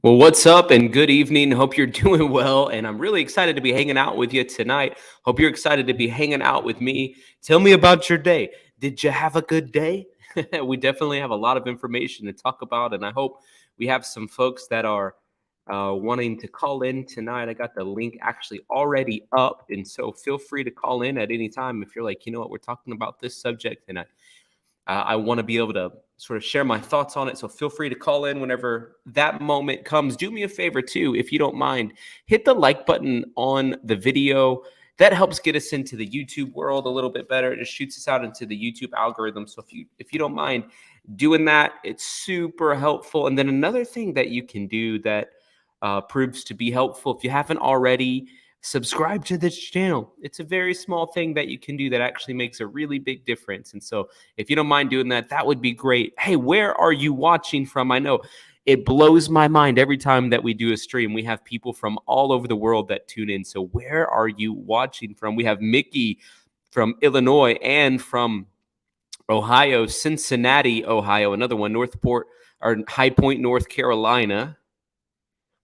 Well, what's up and good evening. Hope you're doing well. And I'm really excited to be hanging out with you tonight. Hope you're excited to be hanging out with me. Tell me about your day. Did you have a good day? We definitely have a lot of information to talk about. And I hope we have some folks that are wanting to call in tonight. I got the link actually already up. And so feel free to call in at any time if you're like, you know what, we're talking about this subject. And I want to be able to sort of share my thoughts on it. So feel free to call in whenever that moment comes. Do me a favor too, if you don't mind, hit the like button on the video. That helps get us into the YouTube world a little bit better. It just shoots us out into the YouTube algorithm. So if you don't mind doing that, it's super helpful. And then another thing that you can do that proves to be helpful, if you haven't already, subscribe to this channel. It's a very small thing that you can do that actually makes a really big difference. And so if you don't mind doing that, that would be great. Hey, where are you watching from? I know it blows my mind every time that we do a stream. We have people from all over the world that tune in. So where are you watching from? We have Mickey from Illinois and from Ohio, Cincinnati, Ohio, another one, Northport or High Point, North Carolina.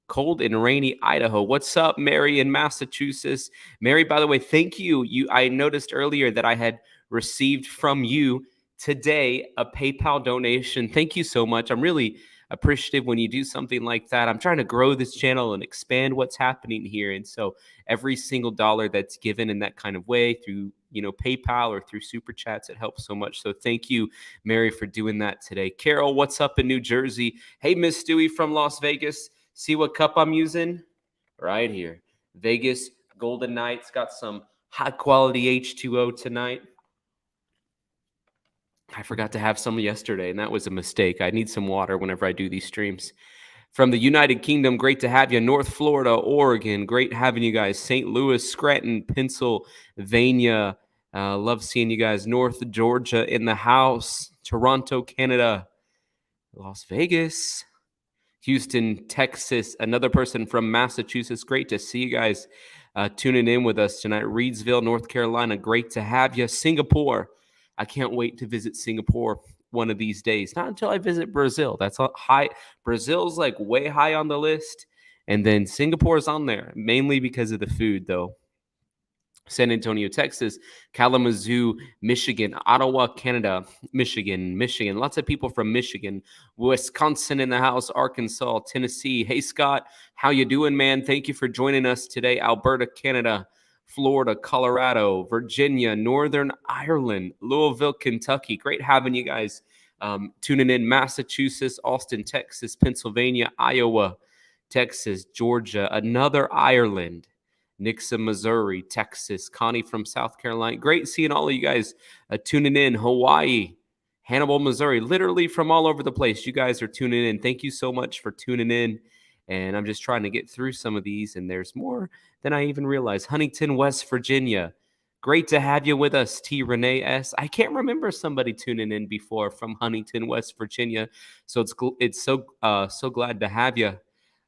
Cold and rainy Idaho. What's up, Mary in Massachusetts? Mary, by the way, thank you. I noticed earlier that I had received from you today a PayPal donation. Thank you so much. I'm really appreciative when you do something like that. I'm trying to grow this channel and expand what's happening here. And so every single dollar that's given in that kind of way through, PayPal or through super chats, it helps so much. So thank you, Mary, for doing that today. Carol, what's up in New Jersey? Hey, Miss Stewie from Las Vegas. See what cup I'm using? Right here. Vegas Golden Knights. Got some high quality H2O tonight. I forgot to have some yesterday, and that was a mistake. I need some water whenever I do these streams. From the United Kingdom, great to have you. North Florida, Oregon, great having you guys. St. Louis, Scranton, Pennsylvania. Love seeing you guys. North Georgia in the house. Toronto, Canada. Las Vegas. Houston, Texas, another person from Massachusetts. Great to see you guys tuning in with us tonight. Reidsville, North Carolina, great to have you. Singapore, I can't wait to visit Singapore one of these days. Not until I visit Brazil. That's high. Brazil's like way high on the list. And then Singapore's on there, mainly because of the food, though. San Antonio, Texas, Kalamazoo, Michigan, Ottawa, Canada, Michigan. Lots of people from Michigan, Wisconsin in the house, Arkansas, Tennessee. Hey, Scott, how you doing, man? Thank you for joining us today. Alberta, Canada, Florida, Colorado, Virginia, Northern Ireland, Louisville, Kentucky. Great having you guys tuning in. Massachusetts, Austin, Texas, Pennsylvania, Iowa, Texas, Georgia, another Ireland. Nixa, Missouri, Texas, Connie from South Carolina. Great seeing all of you guys tuning in. Hawaii, Hannibal, Missouri, literally from all over the place. You guys are tuning in. Thank you so much for tuning in. And I'm just trying to get through some of these, and there's more than I even realized. Huntington, West Virginia. Great to have you with us, T. Renee S. I can't remember somebody tuning in before from Huntington, West Virginia. So it's so glad to have you.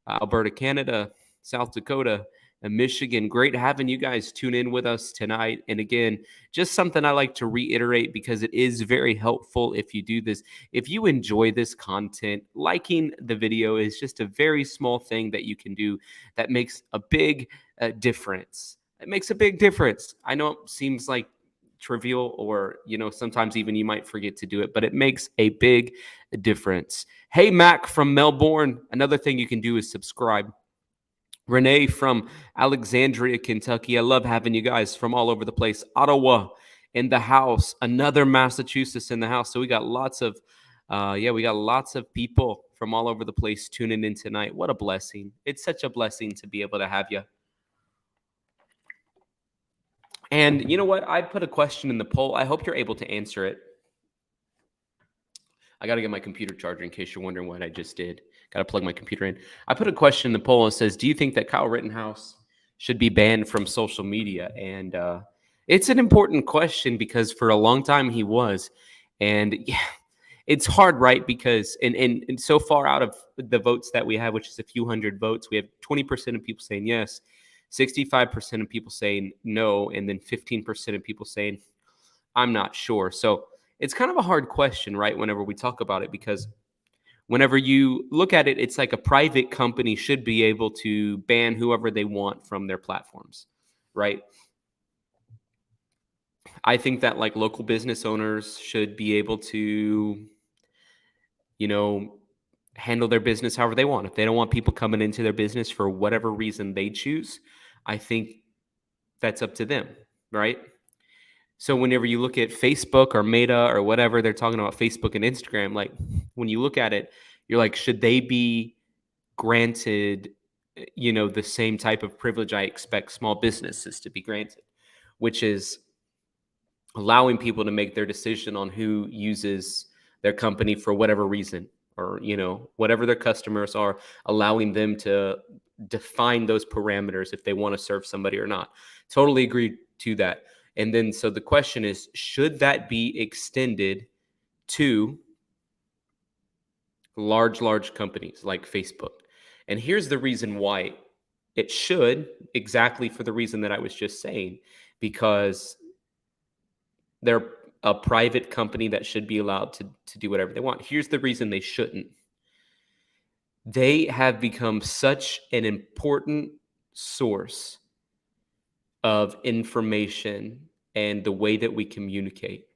Alberta, Canada, South Dakota, and Michigan. Great having you guys tune in with us tonight. And again, just something I like to reiterate because it is very helpful if you do this. If you enjoy this content, liking the video is just a very small thing that you can do that makes a big difference. It makes a big difference. I know it seems like trivial or, sometimes even you might forget to do it, but it makes a big difference. Hey, Mac from Melbourne. Another thing you can do is subscribe. Renee from Alexandria, Kentucky. I love having you guys from all over the place. Ottawa in the house. Another Massachusetts in the house. So we got lots of people from all over the place tuning in tonight. What a blessing. It's such a blessing to be able to have you. And you know what? I put a question in the poll. I hope you're able to answer it. I got to get my computer charger in case you're wondering what I just did. Got to plug my computer in. I put a question in the poll that says, do you think that Kyle Rittenhouse should be banned from social media? And it's an important question because for a long time he was. And yeah, it's hard, right? Because and so far out of the votes that we have, which is a few hundred votes, we have 20% of people saying yes, 65% of people saying no, and then 15% of people saying, I'm not sure. So it's kind of a hard question, right? Whenever we talk about it, because whenever you look at it, it's like a private company should be able to ban whoever they want from their platforms, right? I think that like local business owners should be able to, you know, handle their business however they want. If they don't want people coming into their business for whatever reason they choose, I think that's up to them, right? So whenever you look at Facebook or Meta or whatever, they're talking about Facebook and Instagram, like when you look at it, you're like, should they be granted, the same type of privilege I expect small businesses to be granted, which is allowing people to make their decision on who uses their company for whatever reason, or whatever their customers are, allowing them to define those parameters if they want to serve somebody or not. Totally agree to that. And then so the question is, should that be extended to large companies like Facebook? And here's the reason why it should, exactly for the reason that I was just saying, because they're a private company that should be allowed to do whatever they want. Here's the reason they shouldn't. They have become such an important source of information and the way that we communicate.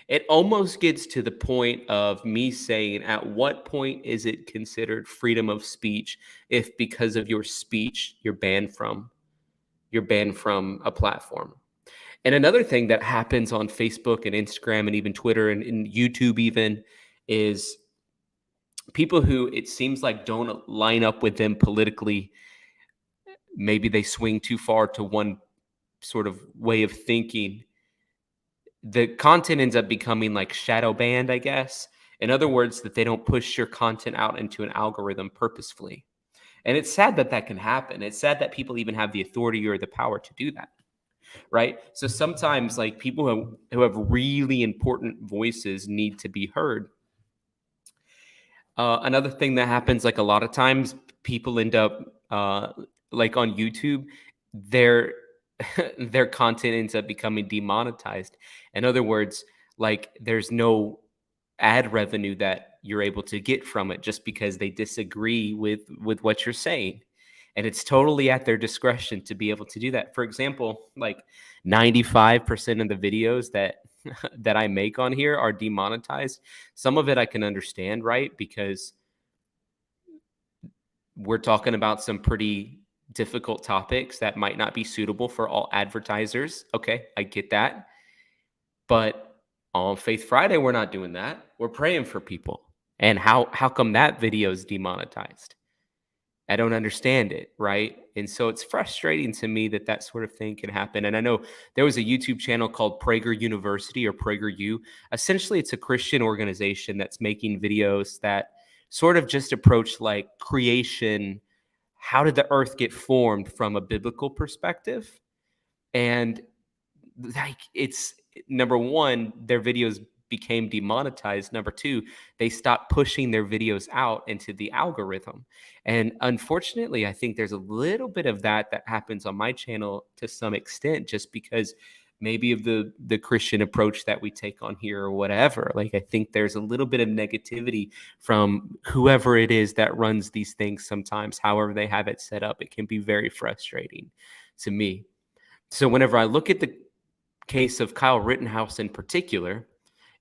It almost gets to the point of me saying, at what point is it considered freedom of speech if because of your speech you're banned from a platform? And another thing that happens on Facebook and Instagram and even Twitter and YouTube even is people who it seems like don't line up with them politically. Maybe they swing too far to one sort of way of thinking. The content ends up becoming like shadow banned, I guess. In other words, that they don't push your content out into an algorithm purposefully. And it's sad that that can happen. It's sad that people even have the authority or the power to do that. Right. So sometimes like people who have really important voices need to be heard. Another thing that happens, like a lot of times people end up like on YouTube, their their content ends up becoming demonetized. In other words, like there's no ad revenue that you're able to get from it just because they disagree with what you're saying. And it's totally at their discretion to be able to do that. For example, like 95% of the videos that that I make on here are demonetized. Some of it I can understand, right? Because we're talking about some pretty difficult topics that might not be suitable for all advertisers. Okay, I get that. But on Faith Friday, we're not doing that. We're praying for people. And how come that video is demonetized? I don't understand it, right? And so it's frustrating to me that that sort of thing can happen. And I know there was a YouTube channel called Prager University or PragerU. Essentially, it's a Christian organization that's making videos that sort of just approach like creation. How did the earth get formed from a biblical perspective? And like it's number one, their videos became demonetized. Number two, they stopped pushing their videos out into the algorithm. And unfortunately, I think there's a little bit of that happens on my channel to some extent, just because maybe of the Christian approach that we take on here or whatever. Like I think there's a little bit of negativity from whoever it is that runs these things sometimes, however they have it set up. It can be very frustrating to me. So whenever I look at the case of Kyle Rittenhouse in particular,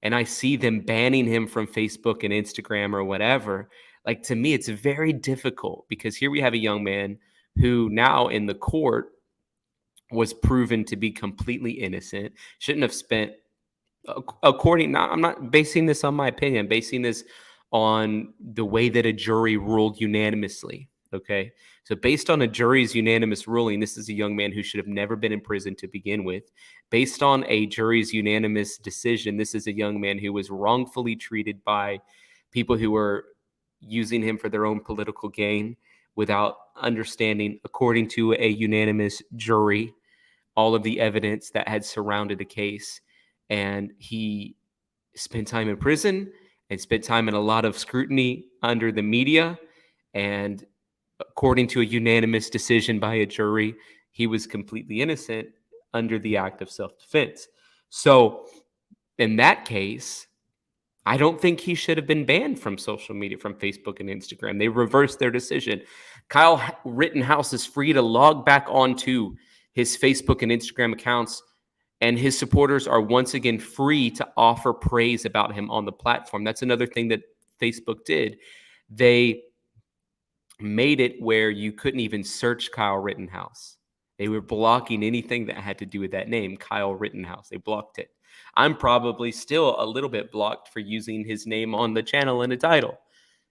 and I see them banning him from Facebook and Instagram or whatever, like to me, it's very difficult because here we have a young man who now in the court was proven to be completely innocent, shouldn't have spent, I'm not basing this on my opinion, I'm basing this on the way that a jury ruled unanimously. Okay. So based on a jury's unanimous ruling, this is a young man who should have never been in prison to begin with. Based on a jury's unanimous decision, this is a young man who was wrongfully treated by people who were using him for their own political gain without understanding, according to a unanimous jury, all of the evidence that had surrounded the case. And he spent time in prison and spent time in a lot of scrutiny under the media. And according to a unanimous decision by a jury, he was completely innocent under the act of self-defense. So in that case, I don't think he should have been banned from social media, from Facebook and Instagram. They reversed their decision. Kyle Rittenhouse is free to log back onto his Facebook and Instagram accounts, and his supporters are once again free to offer praise about him on the platform. That's another thing that Facebook did. They made it where you couldn't even search Kyle Rittenhouse. They were blocking anything that had to do with that name, Kyle Rittenhouse. They blocked it. I'm probably still a little bit blocked for using his name on the channel in a title.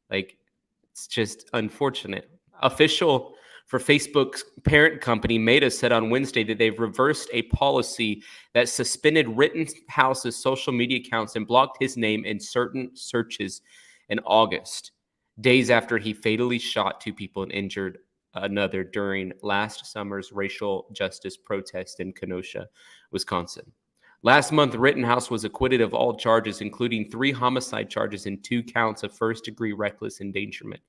Like, it's just unfortunate. Official for Facebook's parent company, Meta, said on Wednesday that they've reversed a policy that suspended Rittenhouse's social media accounts and blocked his name in certain searches in August, days after he fatally shot 2 people and injured another during last summer's racial justice protest in Kenosha, Wisconsin. Last month, Rittenhouse was acquitted of all charges, including 3 homicide charges and 2 counts of first-degree reckless endangerment.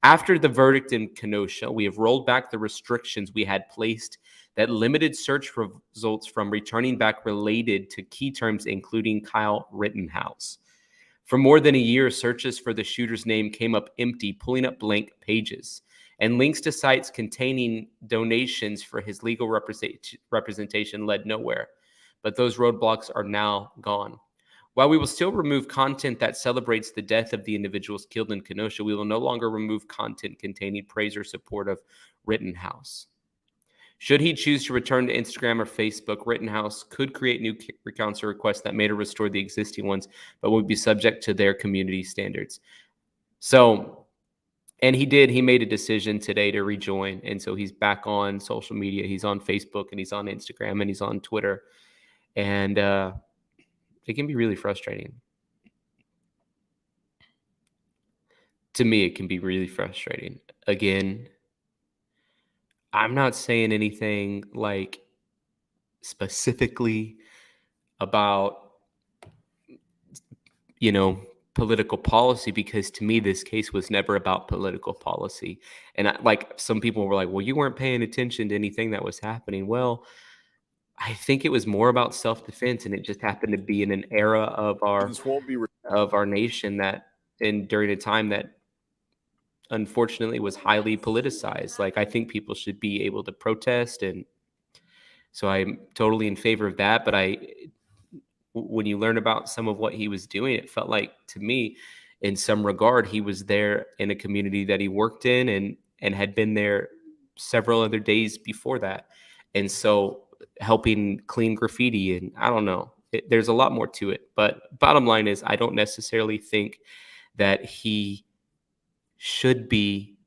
After the verdict in Kenosha, we have rolled back the restrictions we had placed that limited search results from returning back related to key terms, including Kyle Rittenhouse. For more than a year, searches for the shooter's name came up empty, pulling up blank pages, and links to sites containing donations for his legal representation led nowhere. But those roadblocks are now gone. While we will still remove content that celebrates the death of the individuals killed in Kenosha, we will no longer remove content containing praise or support of Rittenhouse. Should he choose to return to Instagram or Facebook, Rittenhouse could create new accounts or requests that may restore the existing ones, but would be subject to their community standards. So, and he made a decision today to rejoin. And so he's back on social media. He's on Facebook and he's on Instagram and he's on Twitter. And it can be really frustrating. To me, it can be really frustrating. Again, I'm not saying anything like specifically about, political policy, because to me, this case was never about political policy. And like some people were like, well, you weren't paying attention to anything that was happening. Well, I think it was more about self-defense, and it just happened to be in an era of our nation that, and during a time that unfortunately was highly politicized. Like, I think people should be able to protest, and so I'm totally in favor of that. But when you learn about some of what he was doing, it felt like, to me, in some regard, he was there in a community that he worked in and had been there several other days before that. And so helping clean graffiti, and I don't know, there's a lot more to it. But bottom line is, I don't necessarily think that he should be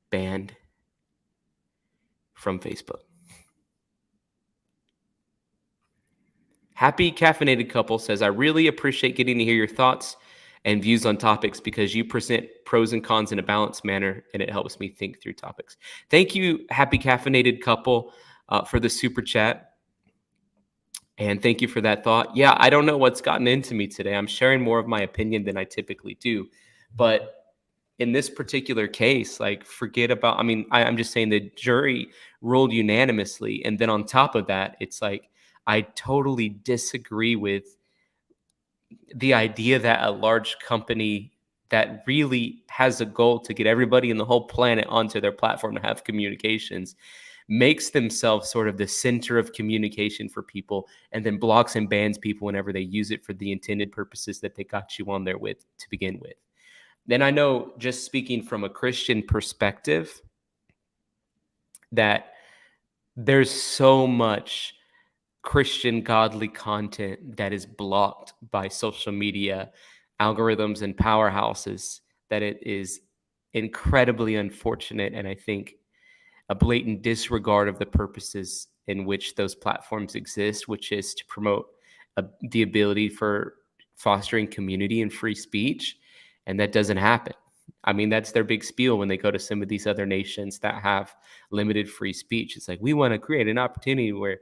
banned from Facebook. Happy Caffeinated Couple says, I really appreciate getting to hear your thoughts and views on topics because you present pros and cons in a balanced manner, and it helps me think through topics. Thank you, Happy Caffeinated Couple, for the super chat. And thank you for that thought. Yeah, I don't know what's gotten into me today. I'm sharing more of my opinion than I typically do. But in this particular case, like, forget about, I'm just saying the jury ruled unanimously. And then on top of that, it's like, I totally disagree with the idea that a large company that really has a goal to get everybody in the whole planet onto their platform to have communications makes themselves sort of the center of communication for people, and then blocks and bans people whenever they use it for the intended purposes that they got you on there with to begin with. Then I know, just speaking from a Christian perspective, that there's so much Christian godly content that is blocked by social media algorithms and powerhouses that it is incredibly unfortunate, and I think a blatant disregard of the purposes in which those platforms exist, which is to promote the ability for fostering community and free speech. And that doesn't happen. That's their big spiel when they go to some of these other nations that have limited free speech. It's like, we want to create an opportunity where,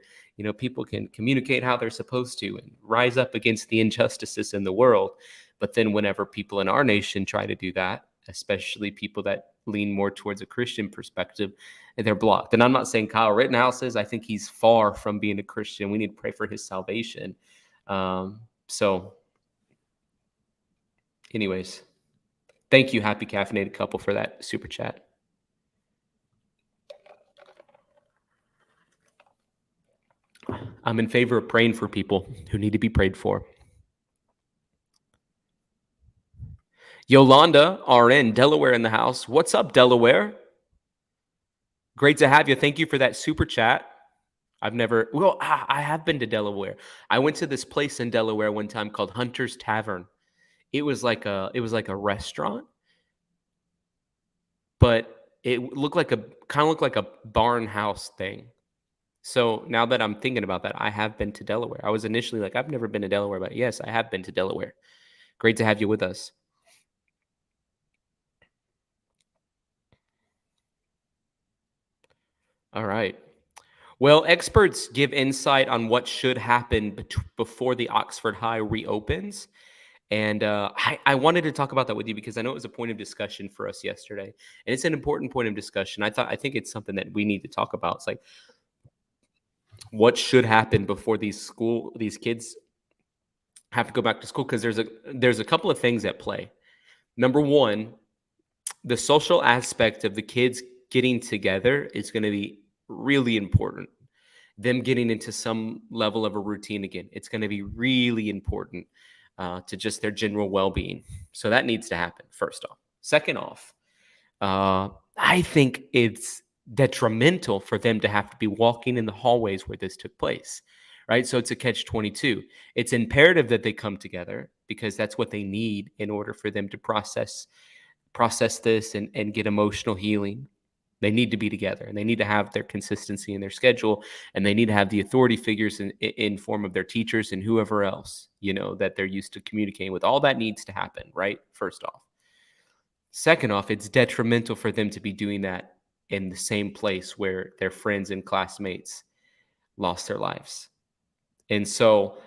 people can communicate how they're supposed to and rise up against the injustices in the world. But then whenever people in our nation try to do that, especially people that lean more towards a Christian perspective, they're blocked. And I'm not saying Kyle Rittenhouse is. I think he's far from being a Christian. We need to pray for his salvation. So Anyways, thank you, Happy Caffeinated Couple, for that super chat. I'm in favor of praying for people who need to be prayed for. Yolanda, RN, Delaware in the house. What's up, Delaware? Great to have you. Thank you for that super chat. I have been to Delaware. I went to this place in Delaware one time called Hunter's Tavern. It was like a restaurant, but it looked like a barn house thing. So now that I'm thinking about that, I have been to Delaware. I was initially like, I've never been to Delaware, but yes, I have been to Delaware. Great to have you with us. All right. Well, experts give insight on what should happen before the Oxford High reopens. And I wanted to talk about that with you because I know it was a point of discussion for us yesterday. And it's an important point of discussion. I think it's something that we need to talk about. It's like, what should happen before these kids have to go back to school? Because there's a couple of things at play. Number one, the social aspect of the kids getting together is going to be really important. Them getting into some level of a routine again, it's going to be really important to just their general well-being. So that needs to happen, first off. Second off, I think it's detrimental for them to have to be walking in the hallways where this took place, right? So it's a catch-22. It's imperative that they come together because that's what they need in order for them to process this and get emotional healing. They need to be together, and they need to have their consistency in their schedule, and they need to have the authority figures in form of their teachers and whoever else, that they're used to communicating with. All that needs to happen, right? First off. Second off, it's detrimental for them to be doing that in the same place where their friends and classmates lost their lives. And so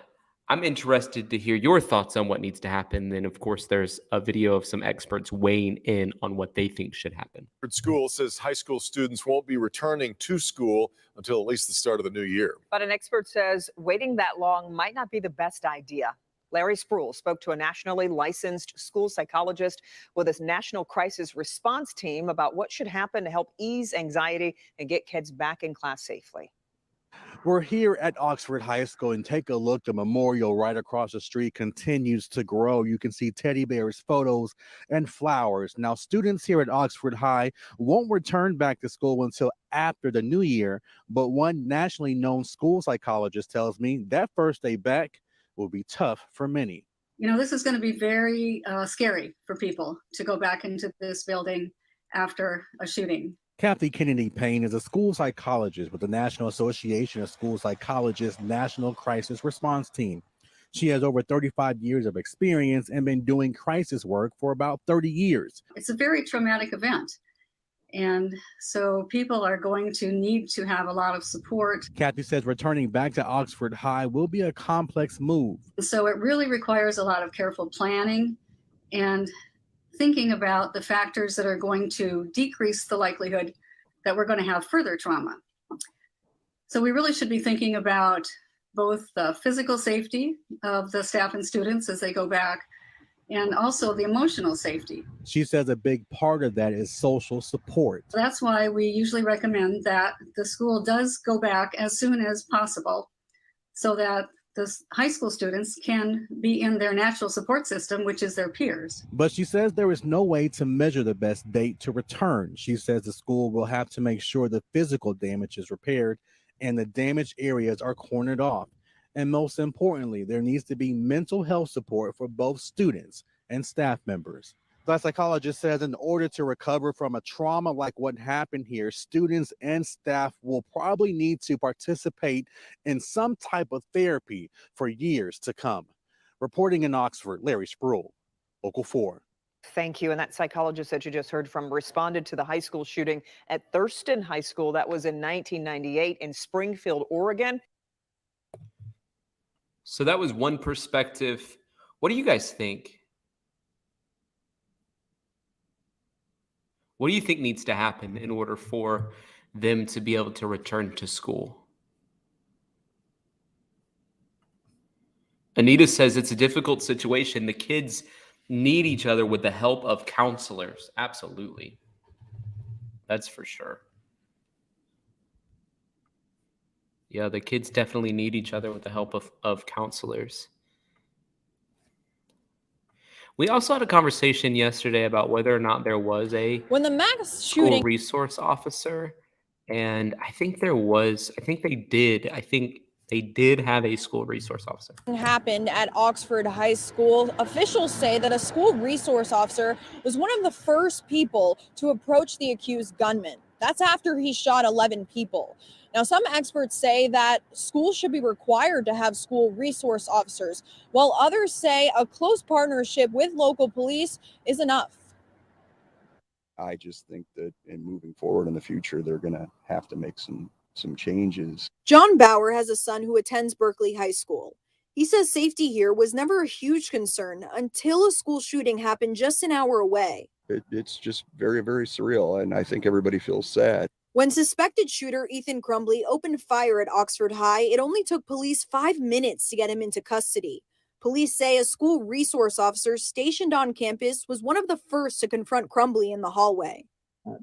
I'm interested to hear your thoughts on what needs to happen. Then, of course, there's a video of some experts weighing in on what they think should happen. School says high school students won't be returning to school until at least the start of the new year. But an expert says waiting that long might not be the best idea. Larry Spruill spoke to a nationally licensed school psychologist with a national crisis response team about what should happen to help ease anxiety and get kids back in class safely. We're here at Oxford High School, and take a look. The memorial right across the street continues to grow. You can see teddy bears, photos, and flowers. Now, students here at Oxford High won't return back to school until after the new year, but one nationally known school psychologist tells me that first day back will be tough for many. This is going to be very scary for people to go back into this building after a shooting. Kathy Kennedy Payne is a school psychologist with the National Association of School Psychologists National Crisis Response Team. She has over 35 years of experience and been doing crisis work for about 30 years. It's a very traumatic event. And so people are going to need to have a lot of support. Kathy says returning back to Oxford High will be a complex move. So it really requires a lot of careful planning and thinking about the factors that are going to decrease the likelihood that we're going to have further trauma. So we really should be thinking about both the physical safety of the staff and students as they go back, and also the emotional safety. She says a big part of that is social support. So that's why we usually recommend that the school does go back as soon as possible so that the high school students can be in their natural support system, which is their peers. But she says there is no way to measure the best date to return. She says the school will have to make sure the physical damage is repaired and the damaged areas are cornered off. And most importantly, there needs to be mental health support for both students and staff members. The psychologist says in order to recover from a trauma like what happened here, students and staff will probably need to participate in some type of therapy for years to come. Reporting in Oxford, Larry Spruill, Local 4. Thank you. And that psychologist that you just heard from responded to the high school shooting at Thurston High School. That was in 1998 in Springfield, Oregon. So that was one perspective. What do you guys think? What do you think needs to happen in order for them to be able to return to school? Anita says it's a difficult situation. The kids need each other with the help of counselors. Absolutely. That's for sure. Yeah, the kids definitely need each other with the help of counselors. We also had a conversation yesterday about whether or not there was a When the mass school shooting resource officer. And I think there was, I think they did. I think they did have a school resource officer. happened at Oxford High School, officials say that a school resource officer was one of the first people to approach the accused gunman. That's after he shot 11 people. Now, some experts say that schools should be required to have school resource officers, while others say a close partnership with local police is enough. I just think that in moving forward in the future, they're going to have to make some changes. John Bauer has a son who attends Berkeley High School. He says safety here was never a huge concern until a school shooting happened just an hour away. It's just very, very surreal, and I think everybody feels sad. When suspected shooter Ethan Crumbley opened fire at Oxford High, it only took police 5 minutes to get him into custody. Police say a school resource officer stationed on campus was one of the first to confront Crumbley in the hallway.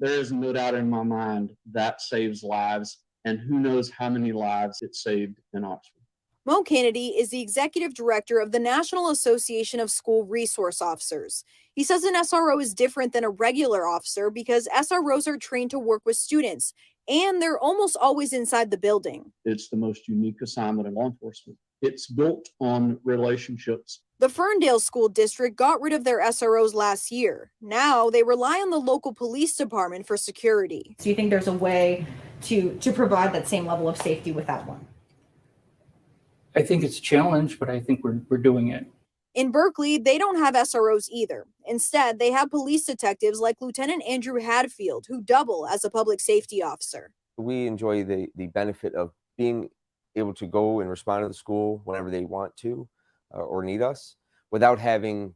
There is no doubt in my mind that saves lives, and who knows how many lives it saved in Oxford. Mo Kennedy is the executive director of the National Association of School Resource Officers. He says an SRO is different than a regular officer because SROs are trained to work with students, and they're almost always inside the building. It's the most unique assignment in law enforcement. It's built on relationships. The Ferndale School District got rid of their SROs last year. Now they rely on the local police department for security. Do you think there's a way to provide that same level of safety without one? I think it's a challenge, but I think we're doing it. In Berkeley, they don't have SROs either. Instead, they have police detectives like Lieutenant Andrew Hadfield, who double as a public safety officer. We enjoy the benefit of being able to go and respond to the school whenever they want to or need us without having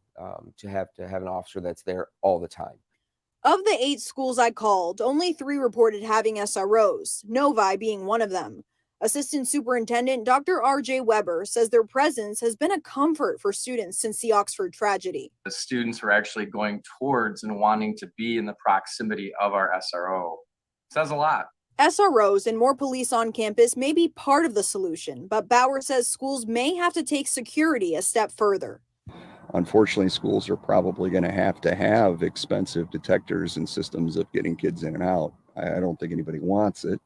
to have an officer that's there all the time. Of the 8 schools I called, only 3 reported having SROs, Novi being one of them. Assistant Superintendent Dr. R.J. Weber says their presence has been a comfort for students since the Oxford tragedy. The students are actually going towards and wanting to be in the proximity of our SRO. It says a lot. SROs and more police on campus may be part of the solution, but Bauer says schools may have to take security a step further. Unfortunately, schools are probably going to have expensive detectors and systems of getting kids in and out. I don't think anybody wants it.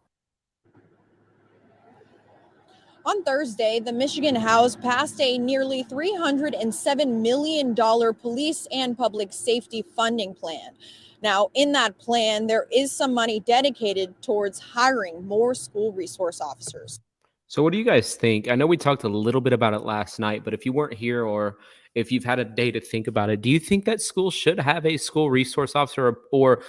On Thursday, the Michigan House passed a nearly $307 million police and public safety funding plan. Now, in that plan, there is some money dedicated towards hiring more school resource officers. So what do you guys think? I know we talked a little bit about it last night, but if you weren't here or if you've had a day to think about it, do you think that schools should have a school resource officer or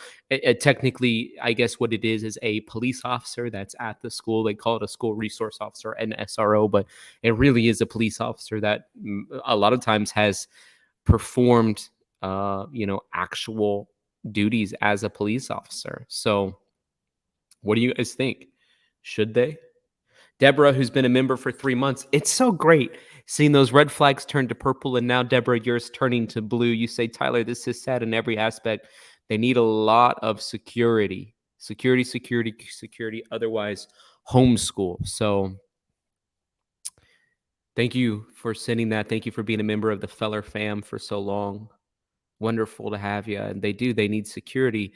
technically, I guess what it is a police officer that's at the school? They call it a school resource officer, an SRO, but it really is a police officer that a lot of times has performed, actual duties as a police officer. So what do you guys think? Should they? Deborah, who's been a member for 3 months, it's so great seeing those red flags turn to purple. And now, Deborah, yours turning to blue. You say, Tyler, this is sad in every aspect. They need a lot of security. Security. Otherwise, homeschool. So thank you for sending that. Thank you for being a member of the Feller fam for so long. Wonderful to have you. And they need security.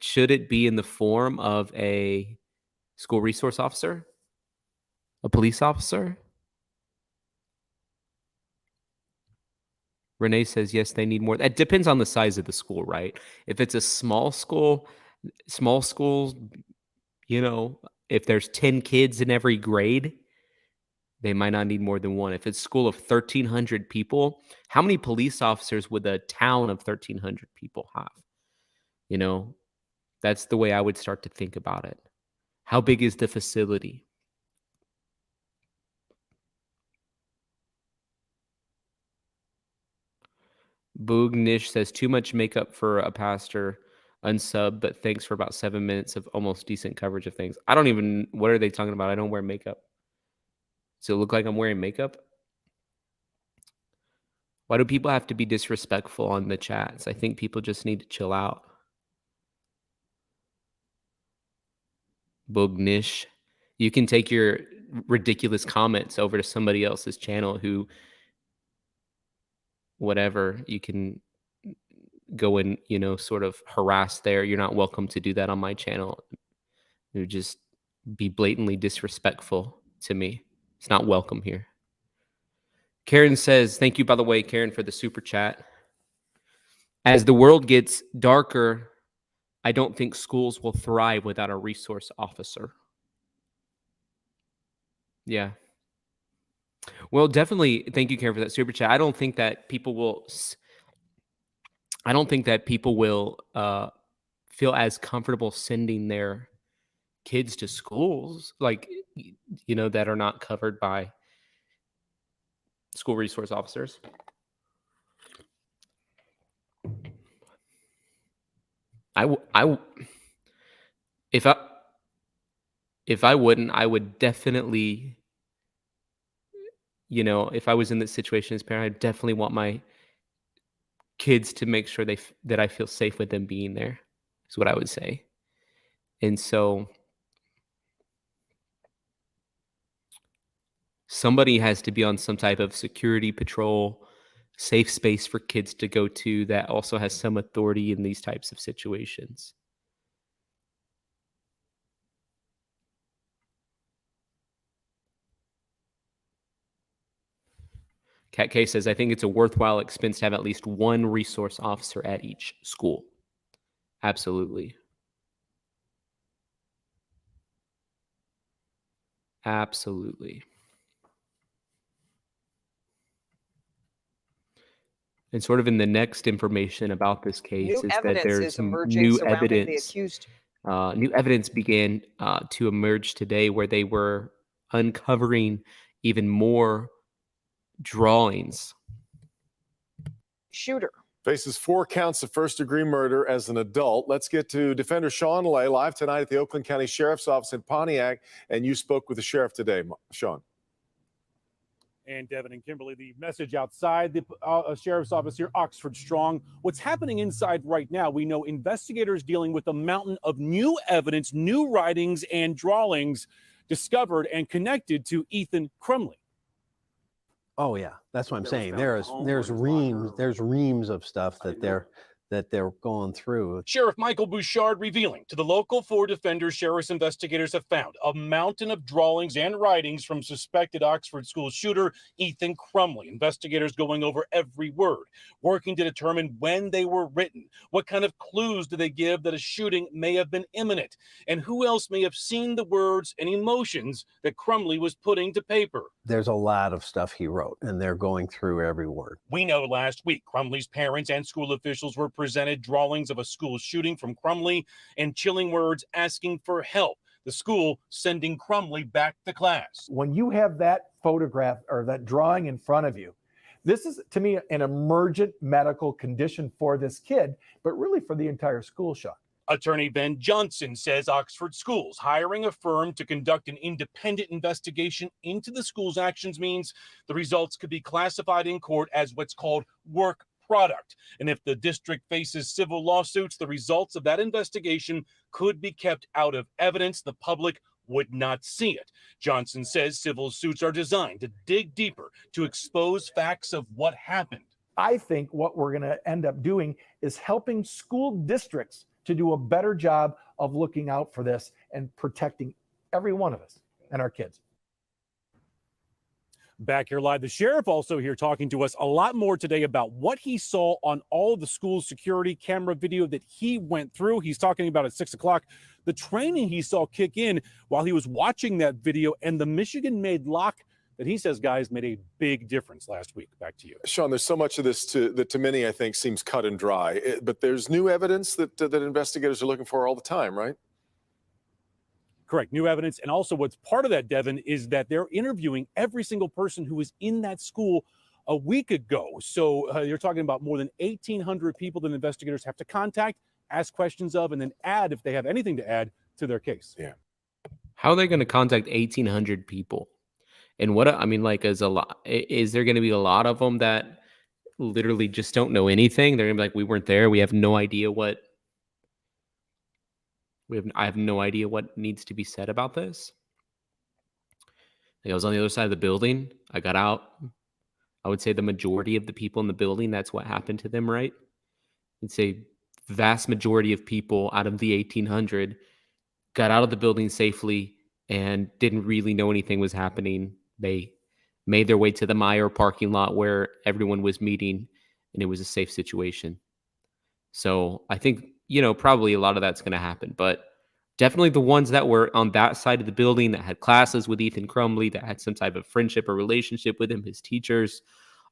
Should it be in the form of a school resource officer? A police officer? Renee says, yes, they need more. That depends on the size of the school, right? If it's a small school, if there's 10 kids in every grade, they might not need more than one. If it's a school of 1,300 people, how many police officers would a town of 1,300 people have? That's the way I would start to think about it. How big is the facility? Boog Nish says, too much makeup for a pastor, unsub, but thanks for about 7 minutes of almost decent coverage of things. What are they talking about? I don't wear makeup. Does it look like I'm wearing makeup? Why do people have to be disrespectful on the chats? I think people just need to chill out. Bognish. You can take your ridiculous comments over to somebody else's channel who, whatever, you can go and, sort of harass there. You're not welcome to do that on my channel. You just be blatantly disrespectful to me. It's not welcome here. Karen says, thank you, by the way, Karen, for the super chat. As the world gets darker, I don't think schools will thrive without a resource officer. Yeah. Well, definitely. Thank you, Karen, for that super chat. I don't think that people will feel as comfortable sending their kids to schools that are not covered by school resource officers. If I wouldn't, I would definitely, if I was in this situation as a parent, I'd definitely want my kids to make sure that I feel safe with them being there, is what I would say. And so somebody has to be on some type of security patrol, safe space for kids to go to that also has some authority in these types of situations. Cat K says, I think it's a worthwhile expense to have at least one resource officer at each school. Absolutely. Absolutely. And sort of in the next information about this case is that there's new evidence. New evidence began to emerge today where they were uncovering even more drawings. Shooter faces 4 counts of first-degree murder as an adult. Let's get to Defender Sean Lay live tonight at the Oakland County Sheriff's Office in Pontiac, and you spoke with the sheriff today, Sean. And Devin and Kimberly, the message outside the sheriff's office here, Oxford Strong. What's happening inside right now, we know investigators dealing with a mountain of new evidence, new writings and drawings discovered and connected to Ethan Crumley. Oh yeah, that's what I'm saying. There's reams of stuff that they're going through. Sheriff Michael Bouchard revealing to the local 4 Defender sheriff's investigators have found a mountain of drawings and writings from suspected Oxford school shooter Ethan Crumley. Investigators going over every word, working to determine when they were written, what kind of clues do they give that a shooting may have been imminent, and who else may have seen the words and emotions that Crumley was putting to paper. There's a lot of stuff he wrote, and they're going through every word. We know last week Crumley's parents and school officials were presented drawings of a school shooting from Crumley and chilling words asking for help. The school sending Crumley back to class. When you have that photograph or that drawing in front of you, this is, to me, an emergent medical condition for this kid, but really for the entire school, Sean. Attorney Ben Johnson says Oxford Schools hiring a firm to conduct an independent investigation into the school's actions means the results could be classified in court as what's called work product. And if the district faces civil lawsuits, the results of that investigation could be kept out of evidence. The public would not see it. Johnson says civil suits are designed to dig deeper, to expose facts of what happened. I think what we're going to end up doing is helping school districts to do a better job of looking out for this and protecting every one of us and our kids. Back here live, the sheriff also here talking to us a lot more today about what he saw on all of the school's security camera video that he went through. He's talking about at 6 o'clock, the training he saw kick in while he was watching that video, and the Michigan-made lock that he says, guys, made a big difference last week. Back to you. Sean, there's so much of this that to many, I think, seems cut and dry. But there's new evidence that investigators are looking for all the time, right? Correct. New evidence. And also what's part of that, Devin, is that they're interviewing every single person who was in that school a week ago. So you're talking about more than 1,800 people that investigators have to contact, ask questions of, and then add if they have anything to add to their case. Yeah. How are they going to contact 1,800 people? And what, I mean, like, is there going to be a lot of them that literally just don't know anything. They're gonna be like, we weren't there. We have no idea what I have no idea what needs to be said about this. Like, I was on the other side of the building. I got out. I would say the majority of the people in the building, that's what happened to them, right? I'd say vast majority of people out of the 1,800 got out of the building safely and didn't really know anything was happening. They made their way to the Meyer parking lot where everyone was meeting, and it was a safe situation. So I think, probably a lot of that's going to happen, but definitely the ones that were on that side of the building that had classes with Ethan Crumbley, that had some type of friendship or relationship with him, his teachers,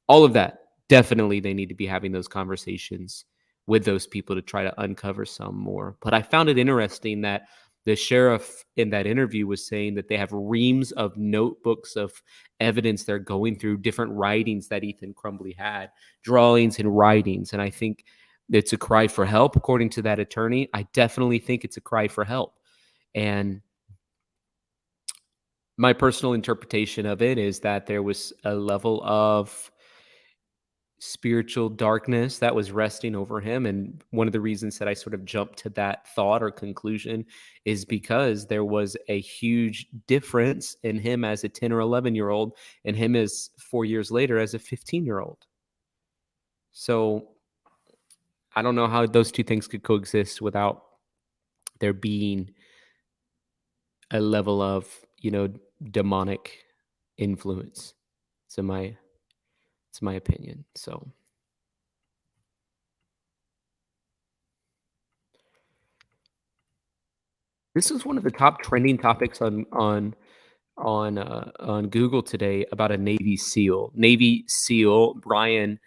all of that, definitely they need to be having those conversations with those people to try to uncover some more. But I found it interesting that the sheriff in that interview was saying that they have reams of notebooks of evidence they're going through, different writings that Ethan Crumbley had, drawings and writings. And I think it's a cry for help, according to that attorney. I definitely think it's a cry for help. And my personal interpretation of it is that there was a level of spiritual darkness that was resting over him. And one of the reasons that I sort of jumped to that thought or conclusion is because there was a huge difference in him as a 10 or 11-year-old and him as 4 years later as a 15-year-old. So I don't know how those two things could coexist without there being a level of, demonic influence. It's my opinion. So this is one of the top trending topics on Google today about a Navy SEAL. Navy SEAL Brian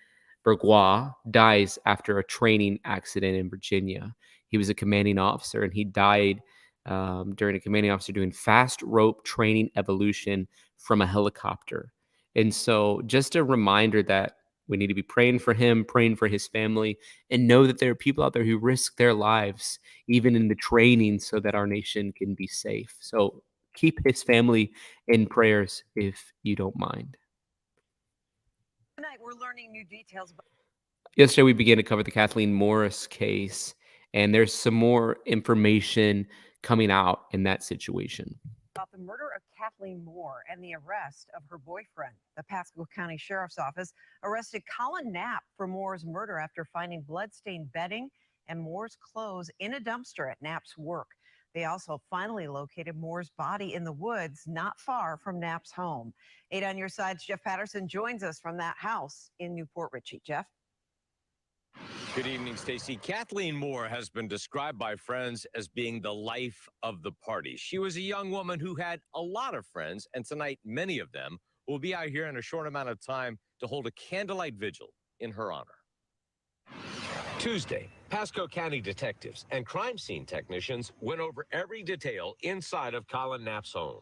Bourgois dies after a training accident in Virginia. He was a commanding officer, and he died during a commanding officer doing fast rope training evolution from a helicopter. And so just a reminder that we need to be praying for him, praying for his family, and know that there are people out there who risk their lives, even in the training, so that our nation can be safe. So keep his family in prayers if you don't mind. Tonight, we're learning new details about. Yesterday, we began to cover the Kathleen Morris case, and there's some more information coming out in that situation. About the murder of Kathleen Moore and the arrest of her boyfriend. The Pasco County Sheriff's Office arrested Colin Knapp for Moore's murder after finding bloodstained bedding and Moore's clothes in a dumpster at Knapp's work. They also finally located Moore's body in the woods not far from Knapp's home. 8 on Your Side's Jeff Patterson joins us from that house in Newport Richey. Jeff? Good evening, Stacey. Kathleen Moore has been described by friends as being the life of the party. She was a young woman who had a lot of friends, and tonight many of them will be out here in a short amount of time to hold a candlelight vigil in her honor. Tuesday, Pasco County detectives and crime scene technicians went over every detail inside of Colin Knapp's home.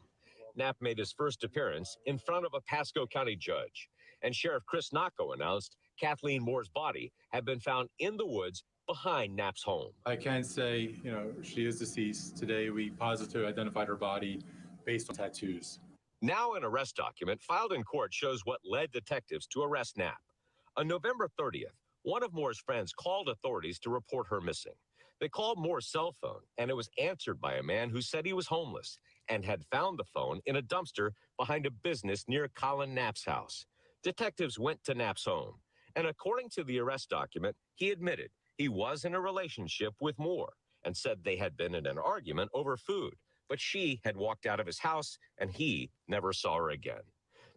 Knapp made his first appearance in front of a Pasco County judge, and Sheriff Chris Nocco announced Kathleen Moore's body had been found in the woods behind Knapp's home. I can say, she is deceased. Today, we positively identified her body based on tattoos. Now an arrest document filed in court shows what led detectives to arrest Knapp. On November 30th, one of Moore's friends called authorities to report her missing. They called Moore's cell phone, and it was answered by a man who said he was homeless and had found the phone in a dumpster behind a business near Colin Knapp's house. Detectives went to Knapp's home, and according to the arrest document, he admitted he was in a relationship with Moore and said they had been in an argument over food, but she had walked out of his house and he never saw her again.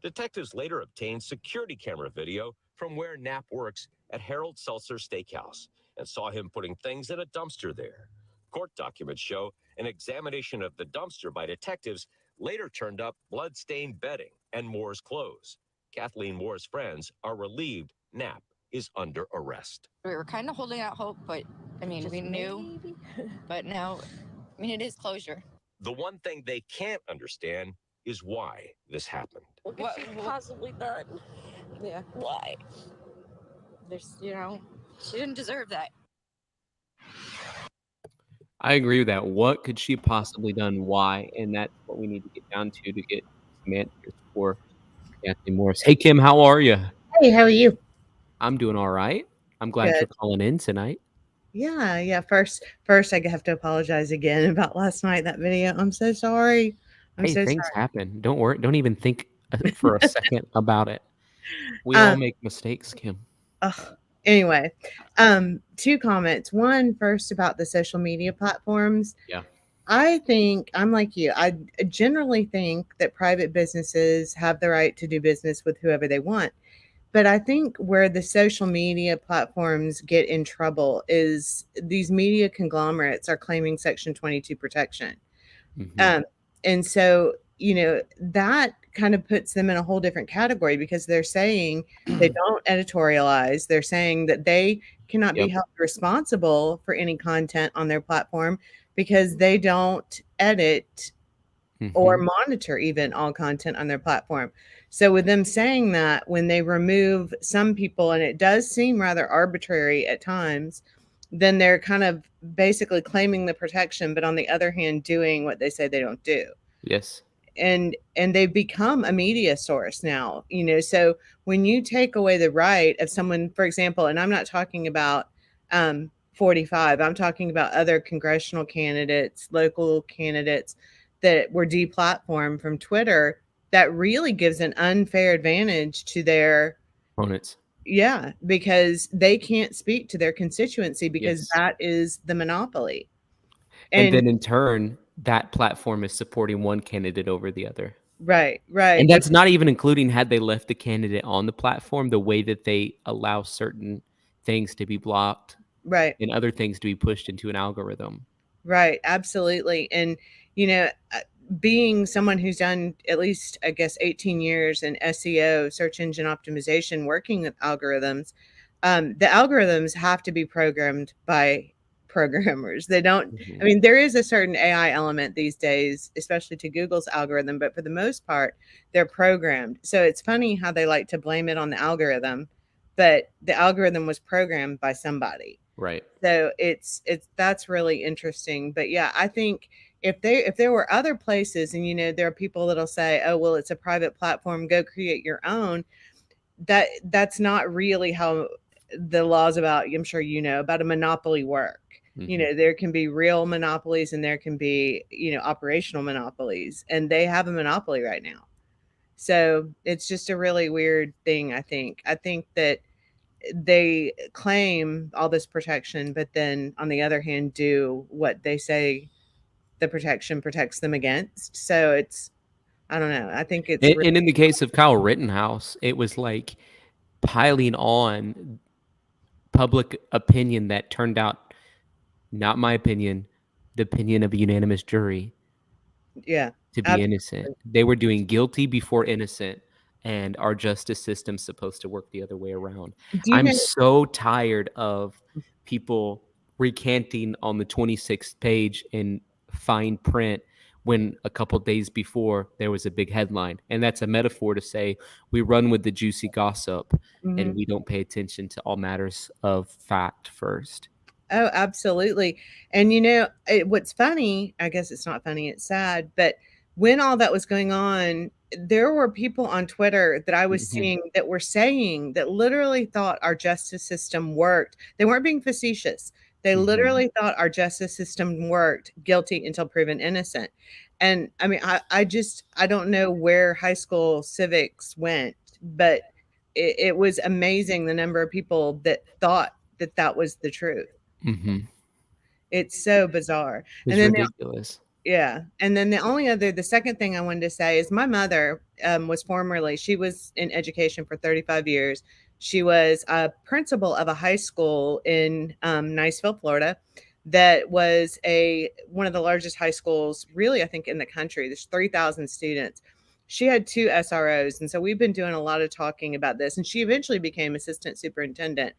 Detectives later obtained security camera video from where Knapp works at Harold Seltzer Steakhouse and saw him putting things in a dumpster there. Court documents show an examination of the dumpster by detectives later turned up blood-stained bedding and Moore's clothes. Kathleen Moore's friends are relieved Knapp is under arrest. We were kind of holding out hope, but we knew. But now, it is closure. The one thing they can't understand is why this happened. What could she possibly done? Yeah. Why? She didn't deserve that. I agree with that. What could she possibly done? Why? And that's what we need to get down to get some answers for Kathleen Morris. Hey, Kim, how are you? Hey, how are you? I'm doing all right. I'm glad you're Good. calling in tonight. Yeah. First, I have to apologize again about last night, that video. I'm so sorry. I'm Hey, so things sorry. happen. Don't worry. Don't even think for a second about it. We all Um, make mistakes, Kim. anyway, two comments. One, first about the social media platforms. Yeah. I think I'm like you. I generally think that private businesses have the right to do business with whoever they want. But I think where the social media platforms get in trouble is these media conglomerates are claiming Section 22 protection. And so, that kind of puts them in a whole different category because they're saying they don't editorialize. They're saying that they cannot be held responsible for any content on their platform because they don't edit or monitor even all content on their platform. So with them saying that, when they remove some people, and it does seem rather arbitrary at times, then they're kind of basically claiming the protection, but on the other hand, doing what they say they don't do. Yes. And they've become a media source now, so when you take away the right of someone, for example, and I'm not talking about 45, I'm talking about other congressional candidates, local candidates that were deplatformed from Twitter, that really gives an unfair advantage to their opponents. Yeah, because they can't speak to their constituency because Yes. that is the monopoly. And then in turn, that platform is supporting one candidate over the other. Right. And that's not even including, had they left the candidate on the platform, the way that they allow certain things to be blocked. Right. And other things to be pushed into an algorithm. Right. Absolutely. And, being someone who's done at least, I guess, 18 years in SEO, search engine optimization, working with algorithms, the algorithms have to be programmed by programmers. They don't, I mean, there is a certain AI element these days, especially to Google's algorithm, but for the most part, they're programmed. So it's funny how they like to blame it on the algorithm, but the algorithm was programmed by somebody. Right. So that's really interesting. But yeah, I think if there were other places, and there are people that'll say, oh, well, it's a private platform, go create your own. That's not really how the laws about, I'm sure about a monopoly work. There can be real monopolies and there can be, operational monopolies, and they have a monopoly right now. So it's just a really weird thing. I think that they claim all this protection, but then on the other hand, do what they say the protection protects them against. So I don't know. I think it's and in the case of Kyle Rittenhouse, it was like piling on public opinion that turned out, not my opinion, the opinion of a unanimous jury. Yeah. To be innocent. They were doing guilty before innocent, and our justice system's supposed to work the other way around. I'm so tired of people recanting on the 26th page in fine print when a couple days before there was a big headline. And that's a metaphor to say we run with the juicy gossip and we don't pay attention to all matters of fact first. Oh, absolutely. And what's funny, I guess it's not funny, it's sad, but when all that was going on, there were people on Twitter that I was seeing that were saying that literally thought our justice system worked. They weren't being facetious. They literally thought our justice system worked, guilty until proven innocent. And I mean, I don't know where high school civics went, but it was amazing the number of people that thought that was the truth. It's so bizarre. It's ridiculous. Yeah. And then the second thing I wanted to say is my mother she was in education for 35 years. She was a principal of a high school in Niceville, Florida, that was one of the largest high schools, really, I think, in the country. There's 3,000 students. She had 2 SROs. And so we've been doing a lot of talking about this. And she eventually became assistant superintendent.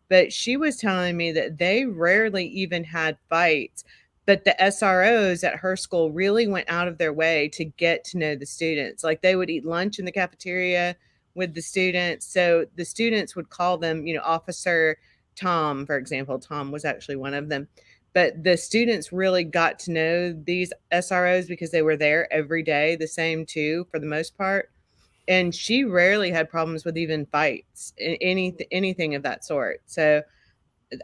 But she was telling me that they rarely even had fights, but the SROs at her school really went out of their way to get to know the students. Like they would eat lunch in the cafeteria with the students. So the students would call them, Officer Tom, for example. Tom was actually one of them. But the students really got to know these SROs because they were there every day, the same 2 for the most part. and she rarely had problems with even fights, anything of that sort. So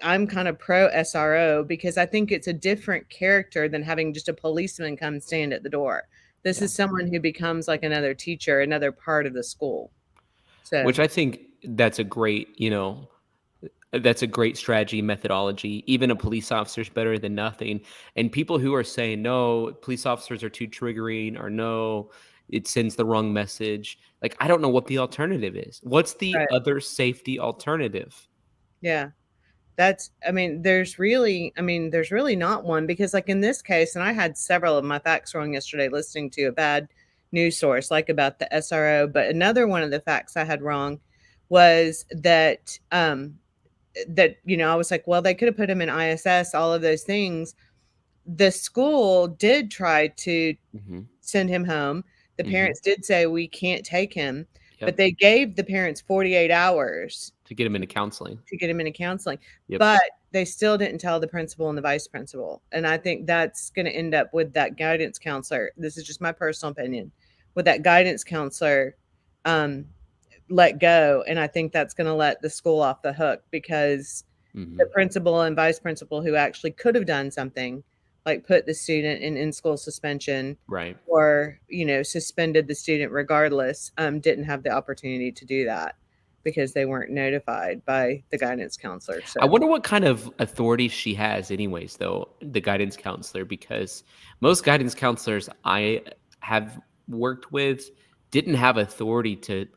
I'm kind of pro SRO because I think it's a different character than having just a policeman come stand at the door. This is someone who becomes like another teacher, another part of the school. So, Which I think that's a great, that's a great strategy methodology. Even a police officer is better than nothing. And people who are saying, no, police officers are too triggering, or no, it sends the wrong message. Like, I don't know what the alternative is. What's the Right. other safety alternative? Yeah. There's really not one, because like in this case, and I had several of my facts wrong yesterday listening to a bad news source, like about the SRO, but another one of the facts I had wrong was that, I was like, well, they could have put him in ISS, all of those things. The school did try to send him home. The parents did say, we can't take him, but they gave the parents 48 hours to get him into counseling. Yep. But they still didn't tell the principal and the vice principal. And I think that's going to end up with that guidance counselor. This is just my personal opinion. With that guidance counselor let go. And I think that's going to let the school off the hook, because the principal and vice principal who actually could have done something, like put the student in school suspension, right, or suspended the student regardless, didn't have the opportunity to do that because they weren't notified by the guidance counselor. So I wonder what kind of authority she has anyways, though, the guidance counselor, because most guidance counselors I have worked with didn't have authority to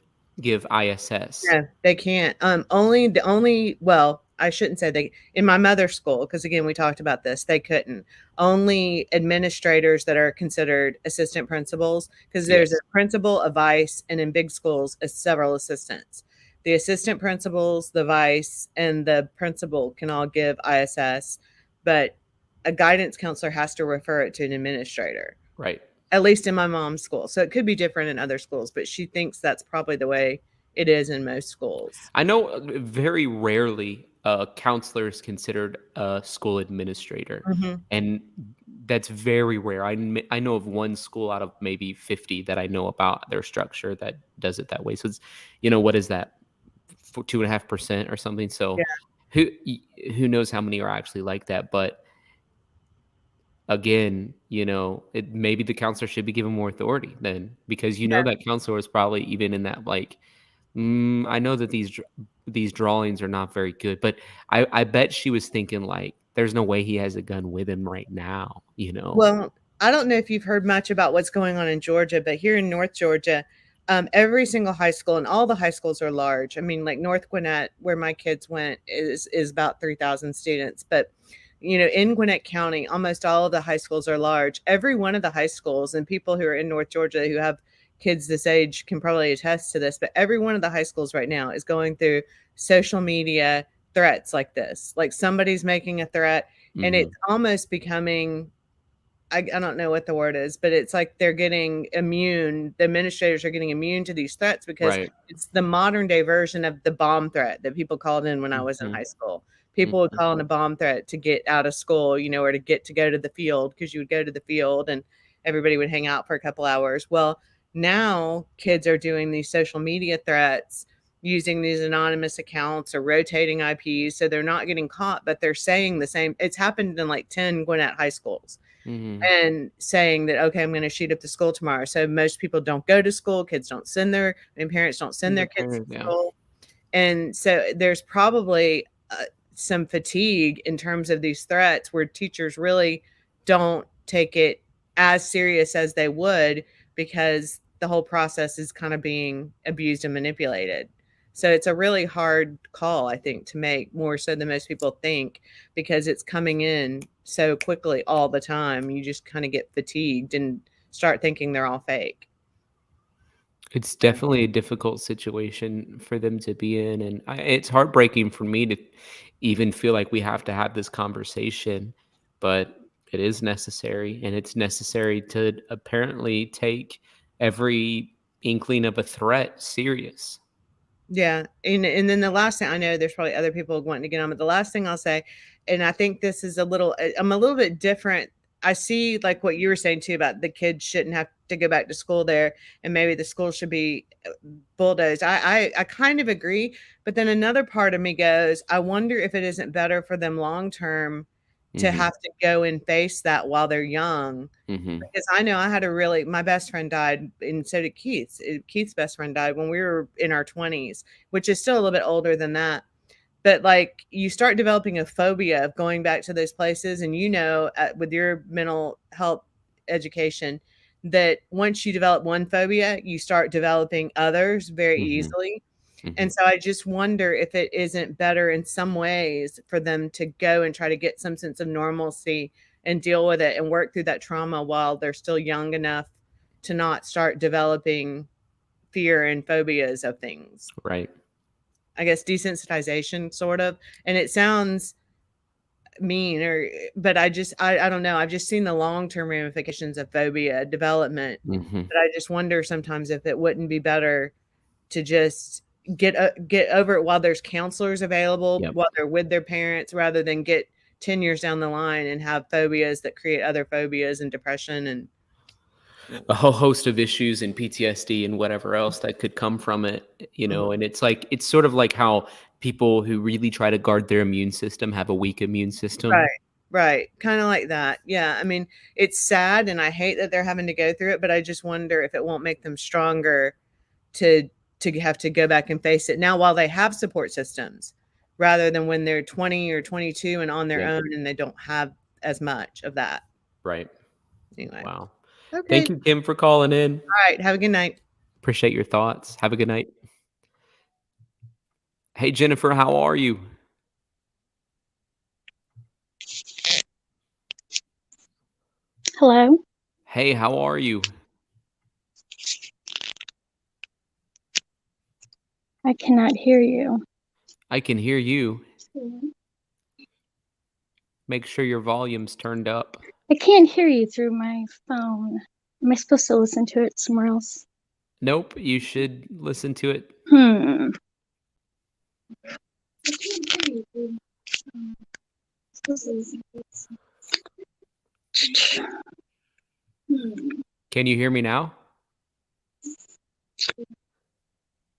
give ISS. No, they can't. Well, I shouldn't say they, in my mother's school, because again, we talked about this, they couldn't. Only administrators that are considered assistant principals, because there's a principal, a vice, and in big schools, several assistants. The assistant principals, the vice, and the principal can all give ISS, but a guidance counselor has to refer it to an administrator. Right. At least in my mom's school. So it could be different in other schools, but she thinks that's probably the way it is in most schools. I know very rarely a counselor is considered a school administrator, and that's very rare. I know of one school out of maybe 50 that I know about their structure that does it that way. So it's, what is that, 2.5% or something? So who knows how many are actually like that? But again, maybe the counselor should be given more authority then, because that counselor is probably even in that, like, I know that these drawings are not very good, but I bet she was thinking, like, there's no way he has a gun with him right now, Well, I don't know if you've heard much about what's going on in Georgia, but here in North Georgia, every single high school, and all the high schools are large. I mean, like North Gwinnett, where my kids went, is about 3,000 students, but in Gwinnett County, almost all of the high schools are large. Every one of the high schools, and people who are in North Georgia who have kids this age can probably attest to this, but every one of the high schools right now is going through social media threats like this. Like somebody's making a threat, and it's almost becoming, I don't know what the word is, but it's like they're getting immune. The administrators are getting immune to these threats because it's the modern day version of the bomb threat that people called in when I was in high school. People would call in a bomb threat to get out of school, or to go to the field, because you would go to the field and everybody would hang out for a couple hours. Well, now kids are doing these social media threats using these anonymous accounts or rotating IPs. So they're not getting caught, but they're saying the same. It's happened in like 10 Gwinnett high schools. And saying that, okay, I'm going to shoot up the school tomorrow. So most people don't go to school. Kids don't send parents don't send their kids to school. And so there's probably some fatigue in terms of these threats, where teachers really don't take it as serious as they would, because the whole process is kind of being abused and manipulated. So it's a really hard call, I think, to make, more so than most people think, because it's coming in so quickly all the time. You just kind of get fatigued and start thinking they're all fake. It's definitely a difficult situation for them to be in. And it's heartbreaking for me to even feel like we have to have this conversation, but it is necessary. And it's necessary to apparently take every inkling of a threat serious. Yeah. And then the last thing, I know there's probably other people wanting to get on, but the last thing I'll say, and I think this is I'm a little bit different I see like what you were saying too about the kids shouldn't have to go back to school there, and maybe the school should be bulldozed. I kind of agree, but then another part of me goes, I wonder if it isn't better for them long term to have to go and face that while they're young. Because I know I had my best friend died, and so did Keith's. Keith's best friend died when we were in our 20s, which is still a little bit older than that. But like you start developing a phobia of going back to those places, and with your mental health education, that once you develop one phobia, you start developing others very easily. And so I just wonder if it isn't better in some ways for them to go and try to get some sense of normalcy and deal with it and work through that trauma while they're still young enough to not start developing fear and phobias of things. Right. I guess desensitization sort of. And it sounds mean, but I don't know. I've just seen the long-term ramifications of phobia development. But I just wonder sometimes if it wouldn't be better to just get over it while there's counselors available, while they're with their parents, rather than get 10 years down the line and have phobias that create other phobias and depression and a whole host of issues and PTSD and whatever else that could come from it, and it's sort of like how people who really try to guard their immune system have a weak immune system. Right. Kind of like that. Yeah. I mean, it's sad and I hate that they're having to go through it, but I just wonder if it won't make them stronger to have to go back and face it now while they have support systems, rather than when they're 20 or 22 and on their own and they don't have as much of that. Right. Anyway. Wow. Okay. Thank you, Kim, for calling in. All right. Have a good night. Appreciate your thoughts. Have a good night. Hey, Jennifer, how are you? Hello. Hey, how are you? I cannot hear you. I can hear you. Make sure your volume's turned up. I can't hear you through my phone. Am I supposed to listen to it somewhere else? Nope, you should listen to it. I Can you hear me now?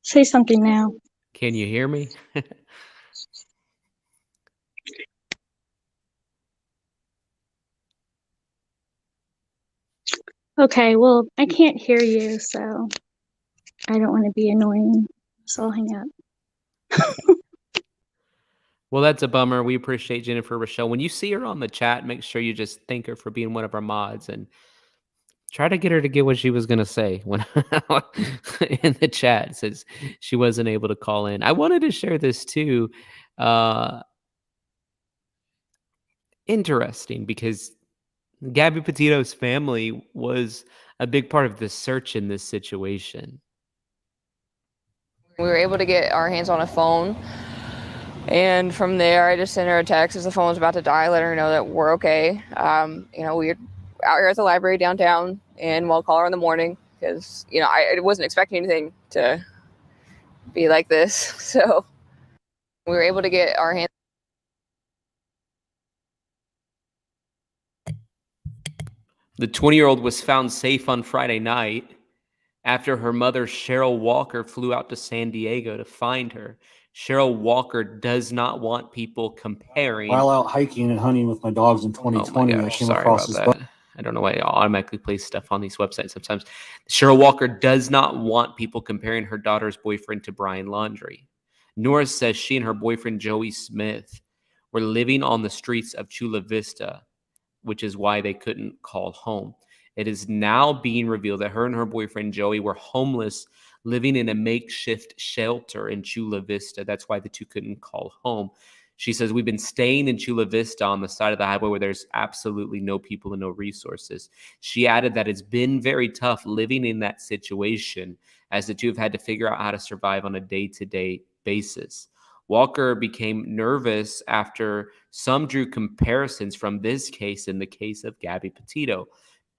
Say something now. Can you hear me? Okay, well, I can't hear you, so I don't want to be annoying, so I'll hang up. Well, that's a bummer. We appreciate Jennifer Rochelle. When you see her on the chat, make sure you just thank her for being one of our mods and try to get her to get what she was going to say when in the chat. It says she wasn't able to call in. I wanted to share this too. Interesting, because Gabby Petito's family was a big part of the search in this situation. We were able to get our hands on a phone, and from there I just sent her a text as the phone was about to die, let her know that we're okay. We're out here at the library downtown, and we'll call her in the morning because I wasn't expecting anything to be like this. So we were able to get our hands. The 20-year-old was found safe on Friday night after her mother, Cheryl Walker, flew out to San Diego to find her. Cheryl Walker does not want people comparing. While out hiking and hunting with my dogs in 2020, I came across this. I don't know why it automatically plays stuff on these websites sometimes. Cheryl Walker does not want people comparing her daughter's boyfriend to Brian Laundrie. Norris says she and her boyfriend, Joey Smith, were living on the streets of Chula Vista, which is why they couldn't call home. It is now being revealed that her and her boyfriend, Joey, were homeless, living in a makeshift shelter in Chula Vista. That's why the two couldn't call home. She says, we've been staying in Chula Vista on the side of the highway where there's absolutely no people and no resources. She added that it's been very tough living in that situation, as the two have had to figure out how to survive on a day-to-day basis. Walker became nervous after some drew comparisons from this case and the case of Gabby Petito.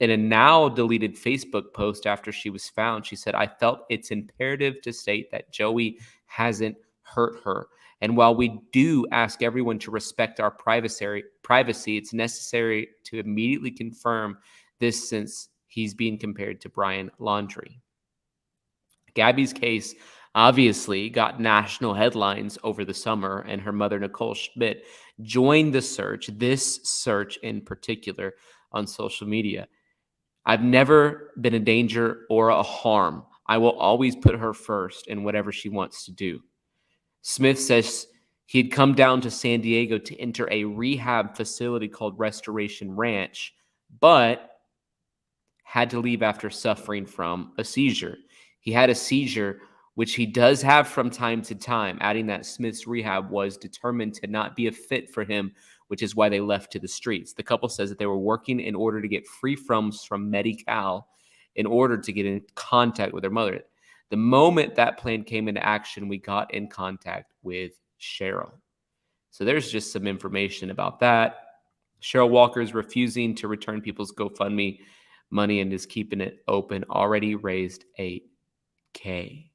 In a now deleted Facebook post after she was found, she said, I felt it's imperative to state that Joey hasn't hurt her. And while we do ask everyone to respect our privacy, it's necessary to immediately confirm this since he's being compared to Brian Laundrie. Gabby's case obviously got national headlines over the summer, and her mother, Nicole Schmidt, joined the search, this search in particular, on social media. I've never been a danger or a harm. I will always put her first in whatever she wants to do. Smith says he'd come down to San Diego to enter a rehab facility called Restoration Ranch, but had to leave after suffering from a seizure. He had a seizure, which he does have from time to time, adding that Smith's rehab was determined to not be a fit for him, which is why they left to the streets. The couple says that they were working in order to get free funds from Medi-Cal in order to get in contact with their mother. The moment that plan came into action, we got in contact with Cheryl. So there's just some information about that. Cheryl Walker is refusing to return people's GoFundMe money and is keeping it open. Already raised $8,000.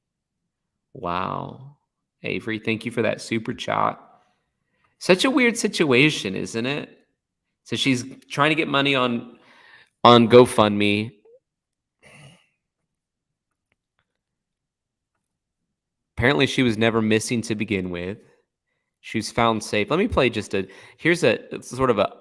Wow. Avery, thank you for that super chat. Such a weird situation, isn't it? So she's trying to get money on GoFundMe. Apparently, she was never missing to begin with. She was found safe. Let me play here's a sort of a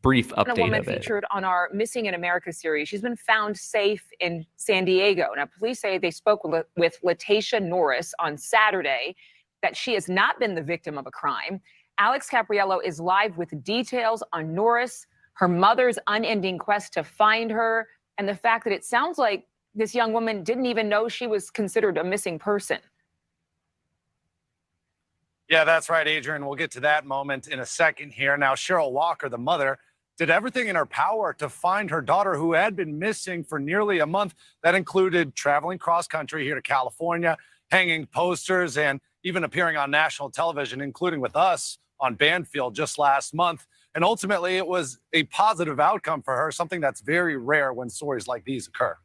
brief update A woman of it. featured on our Missing in America series. She's been found safe in San Diego. Now, police say they spoke with Latasha Norris on Saturday, that she has not been the victim of a crime. Alex Capriello is live with details on Norris, her mother's unending quest to find her, and the fact that it sounds like this young woman didn't even know she was considered a missing person. Yeah, that's right, Adrian. We'll get to that moment in a second here. Now, Cheryl Walker, the mother, did everything in her power to find her daughter, who had been missing for nearly a month. That included traveling cross-country here to California, hanging posters, and even appearing on national television, including with us on Banfield just last month. And ultimately, it was a positive outcome for her, something that's very rare when stories like these occur.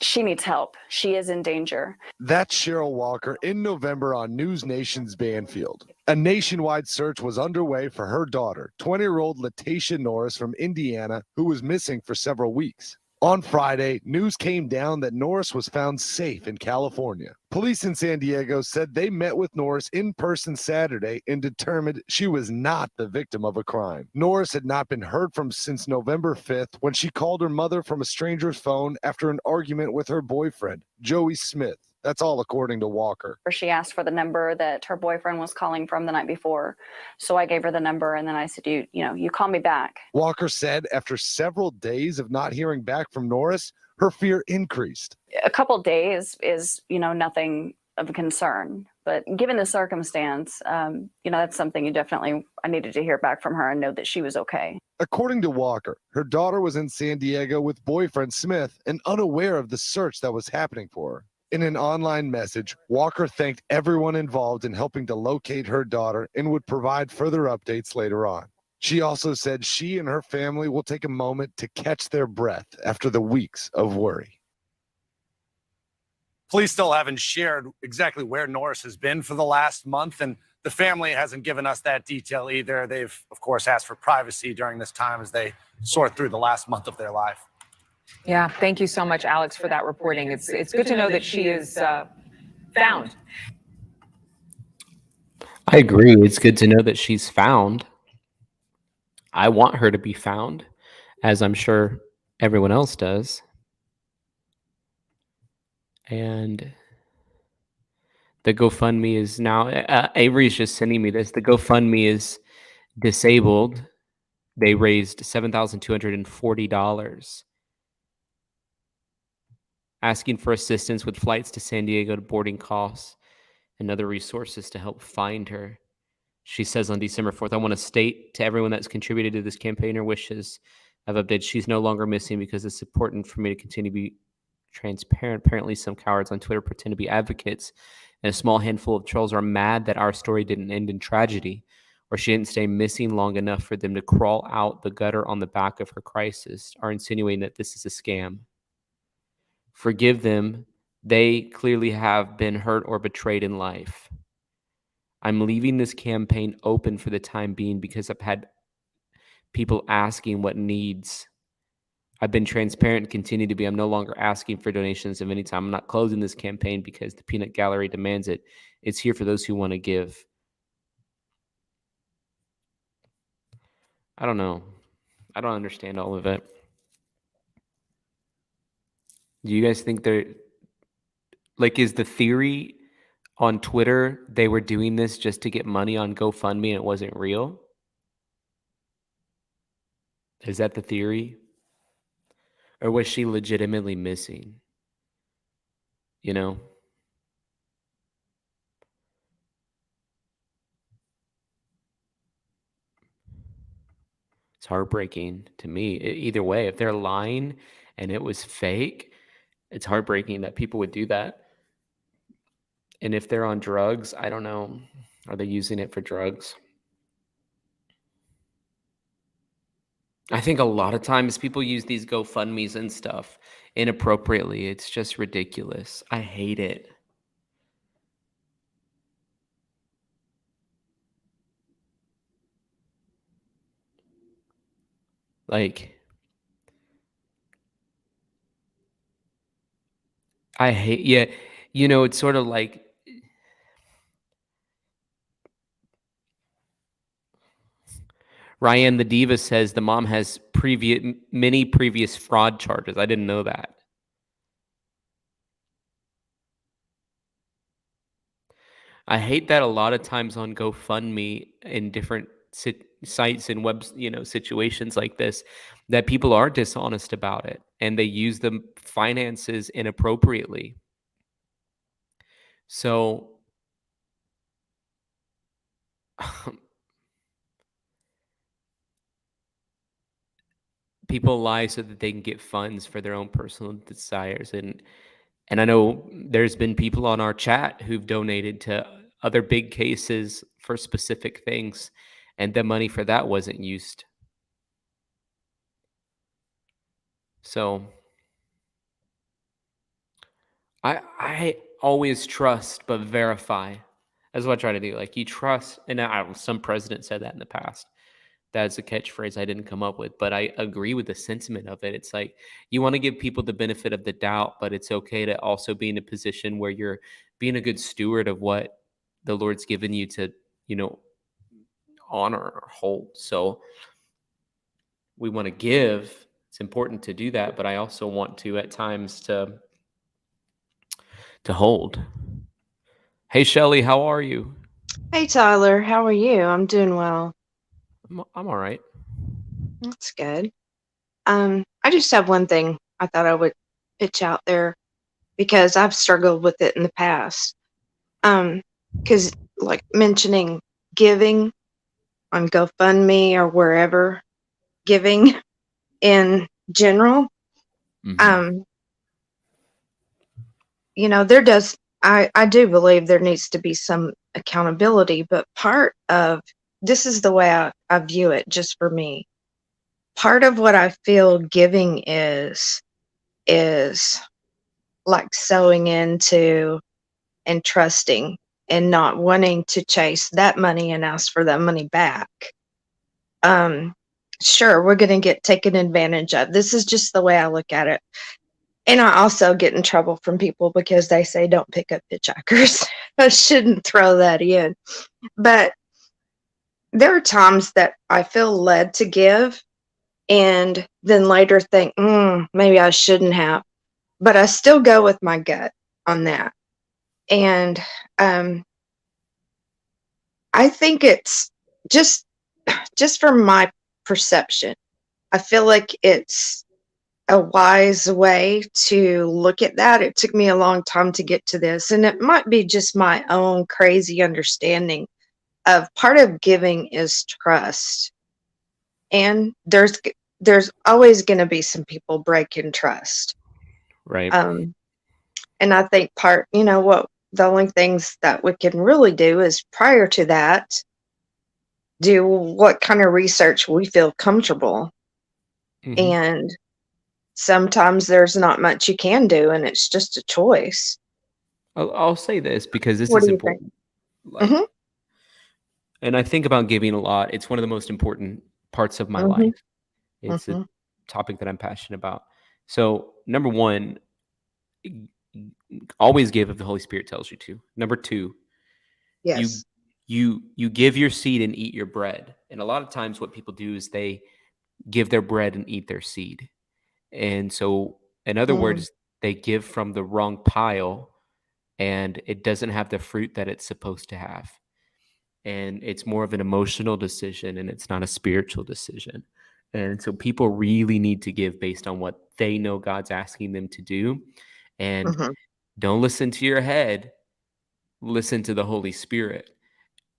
She needs help. She is in danger. That's Cheryl Walker in November on News Nation's Banfield. A nationwide search was underway for her daughter, 20-year-old Latasha Norris from Indiana, who was missing for several weeks. On Friday, news came down that Norris was found safe in California. Police in San Diego said they met with Norris in person Saturday and determined she was not the victim of a crime. Norris had not been heard from since November 5th when she called her mother from a stranger's phone after an argument with her boyfriend, Joey Smith. That's all according to Walker. She asked for the number that her boyfriend was calling from the night before. So I gave her the number, and then I said, you call me back. Walker said after several days of not hearing back from Norris, her fear increased. A couple days is, nothing of concern. But given the circumstance, that's something I needed to hear back from her and know that she was okay. According to Walker, her daughter was in San Diego with boyfriend Smith and unaware of the search that was happening for her. In an online message, Walker thanked everyone involved in helping to locate her daughter and would provide further updates later on. She also said she and her family will take a moment to catch their breath after the weeks of worry. Police still haven't shared exactly where Norris has been for the last month, and the family hasn't given us that detail either. They've, of course, asked for privacy during this time as they sort through the last month of their life. Yeah, thank you so much, Alex, for that reporting. It's good to know that she is found. I agree. It's good to know that she's found. I want her to be found, as I'm sure everyone else does. And the GoFundMe is now, Avery's just sending me this. The GoFundMe is disabled. They raised $7,240. Asking for assistance with flights to San Diego to boarding costs and other resources to help find her. She says on December 4th, I want to state to everyone that's contributed to this campaign her wishes. I've updated she's no longer missing because it's important for me to continue to be transparent. Apparently, some cowards on Twitter pretend to be advocates, and a small handful of trolls are mad that our story didn't end in tragedy, or she didn't stay missing long enough for them to crawl out the gutter on the back of her crisis, are insinuating that this is a scam. Forgive them. They clearly have been hurt or betrayed in life. I'm leaving this campaign open for the time being because I've had people asking what needs. I've been transparent and continue to be. I'm no longer asking for donations of any time. I'm not closing this campaign because the peanut gallery demands it. It's here for those who want to give. I don't know. I don't understand all of it. Do you guys think they're like, is the theory on Twitter they were doing this just to get money on GoFundMe and it wasn't real? Is that the theory? Or was she legitimately missing? You know? It's heartbreaking to me. Either way, if they're lying and it was fake, it's heartbreaking that people would do that. And if they're on drugs, I don't know. Are they using it for drugs? I think a lot of times people use these GoFundMes and stuff inappropriately. It's just ridiculous. I hate it. Like, I hate, yeah, you know, it's sort of like, Ryan the Diva says the mom has many previous fraud charges. I didn't know that. I hate that a lot of times on GoFundMe in different sites and web, situations like this, that people are dishonest about it and they use the finances inappropriately. So people lie so that they can get funds for their own personal desires. And I know there's been people on our chat who've donated to other big cases for specific things, and the money for that wasn't used. So I always trust but verify. That's what I try to do. Like, you trust, and some president said that in the past. That's a catchphrase I didn't come up with, but I agree with the sentiment of it. It's like, you want to give people the benefit of the doubt, but it's okay to also be in a position where you're being a good steward of what the Lord's given you to, honor or hold. So we want to give. It's important to do that, but I also want to at times to hold. Hey, Shelly, how are you? Hey, Tyler, how are you? I'm doing well. I'm all right. That's good. I just have one thing I thought I would pitch out there because I've struggled with it in the past. Because like mentioning giving on GoFundMe or wherever, giving in general, I do believe there needs to be some accountability, but part of this is the way I view it just for me. Part of what I feel giving is like sowing into and trusting and not wanting to chase that money and ask for that money back. Sure, we're going to get taken advantage of. This is just the way I look at it. And I also get in trouble from people because they say don't pick up hitchhikers. I shouldn't throw that in. But there are times that I feel led to give and then later think, maybe I shouldn't have. But I still go with my gut on that. And I think it's just from my perception, I feel like it's a wise way to look at that. It took me a long time to get to this, and it might be just my own crazy understanding of part of giving is trust. And there's always going to be some people breaking trust. Right. And I think the only things that we can really do is prior to that, do what kind of research we feel comfortable. And sometimes there's not much you can do, and it's just a choice. I'll say this because this What is do you important. think? and I think about giving a lot. It's one of the most important parts of my Mm-hmm. life. It's Mm-hmm. a topic that I'm passionate about. So, number one, always give if the Holy Spirit tells you to. Number two, Yes. you give your seed and eat your bread. And a lot of times what people do is they give their bread and eat their seed. And so, in other Mm. words, they give from the wrong pile and it doesn't have the fruit that it's supposed to have. And it's more of an emotional decision and it's not a spiritual decision. And so people really need to give based on what they know God's asking them to do. And Mm-hmm. don't listen to your head, listen to the Holy Spirit.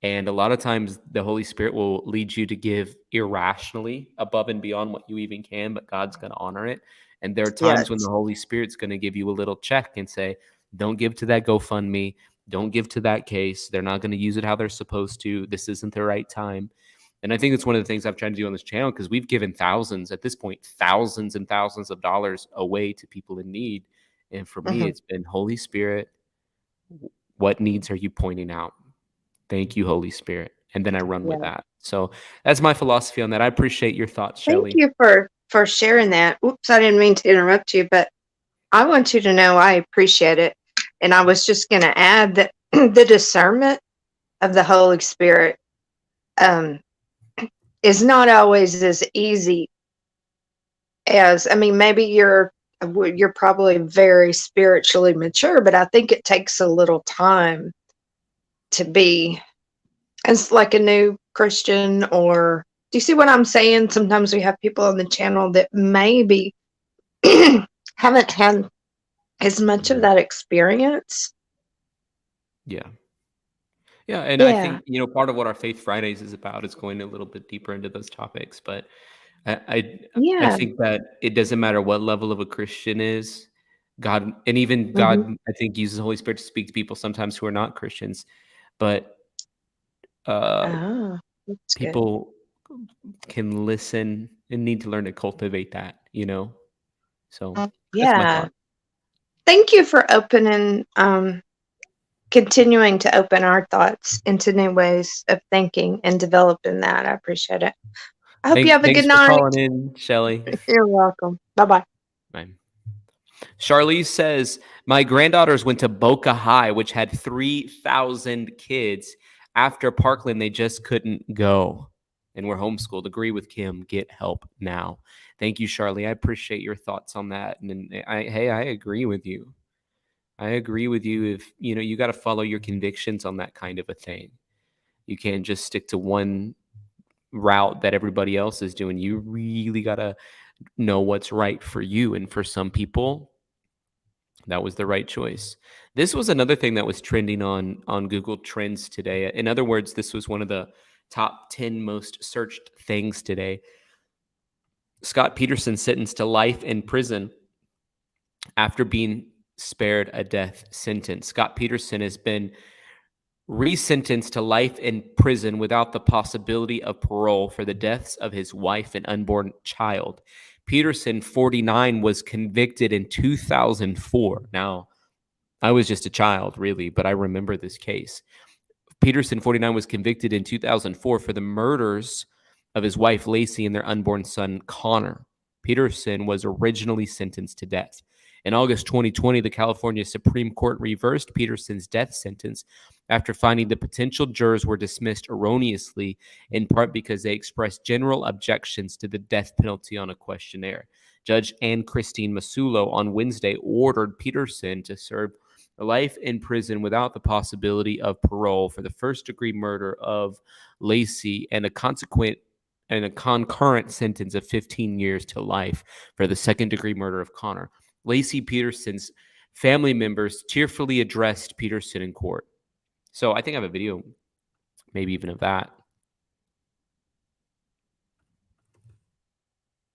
And a lot of times the Holy Spirit will lead you to give irrationally above and beyond what you even can, but God's going to honor it. And there are times when Yes. the Holy Spirit's going to give you a little check and say, don't give to that GoFundMe. Don't give to that case. They're not going to use it how they're supposed to. This isn't the right time. And I think it's one of the things I've tried to do on this channel because we've given thousands, at this point, thousands and thousands of dollars away to people in need. And for me, Mm-hmm. it's been Holy Spirit, what needs are you pointing out? Thank you, Holy Spirit. And then I run with Yeah. that. So that's my philosophy on that. I appreciate your thoughts, Thank Shelley. you for sharing that. Oops, I didn't mean to interrupt you, but I want you to know I appreciate it. And I was just going to add that the discernment of the Holy Spirit is not always as easy as, I mean, maybe you're probably very spiritually mature, but I think it takes a little time to be, as like a new Christian. Or do you see what I'm saying? Sometimes we have people on the channel that maybe haven't had as much of that experience. Yeah. Yeah. And I Yeah. think, part of what our Faith Fridays is about is going a little bit deeper into those topics. But I Yeah. think that it doesn't matter what level of a Christian is. God, and even Mm-hmm. God, I think, uses the Holy Spirit to speak to people sometimes who are not Christians. But Oh, that's good. people can listen and need to learn to cultivate that. So that's my Yeah. thought. Thank you for opening, continuing to open our thoughts into new ways of thinking and developing that. I appreciate it. I hope you have a Thanks good for night. calling in, Shelley. You're welcome. Bye-bye. Bye. Charlize says, my granddaughters went to Boca High, which had 3,000 kids. After Parkland, they just couldn't go and were homeschooled. Agree with Kim. Get help now. Thank you, Charlie. I appreciate your thoughts on that. And I agree with you. I agree with you. If you got to follow your convictions on that kind of a thing. You can't just stick to one route that everybody else is doing. You really got to know what's right for you. And for some people, that was the right choice. This was another thing that was trending on Google Trends today. In other words, this was one of the top 10 most searched things today. Scott Peterson sentenced to life in prison after being spared a death sentence. Scott Peterson has been resentenced to life in prison without the possibility of parole for the deaths of his wife and unborn child. Peterson, 49, was convicted in 2004. Now, I was just a child, really, but I remember this case. Peterson, 49, was convicted in 2004 for the murders of his wife, Lacey, and their unborn son, Connor. Peterson was originally sentenced to death. In August 2020, the California Supreme Court reversed Peterson's death sentence after finding the potential jurors were dismissed erroneously, in part because they expressed general objections to the death penalty on a questionnaire. Judge Ann Christine Masulo on Wednesday ordered Peterson to serve life in prison without the possibility of parole for the first-degree murder of Lacey and a concurrent sentence of 15 years to life for the second-degree murder of Connor. Lacey Peterson's family members tearfully addressed Peterson in court. So I think I have a video, maybe even of that.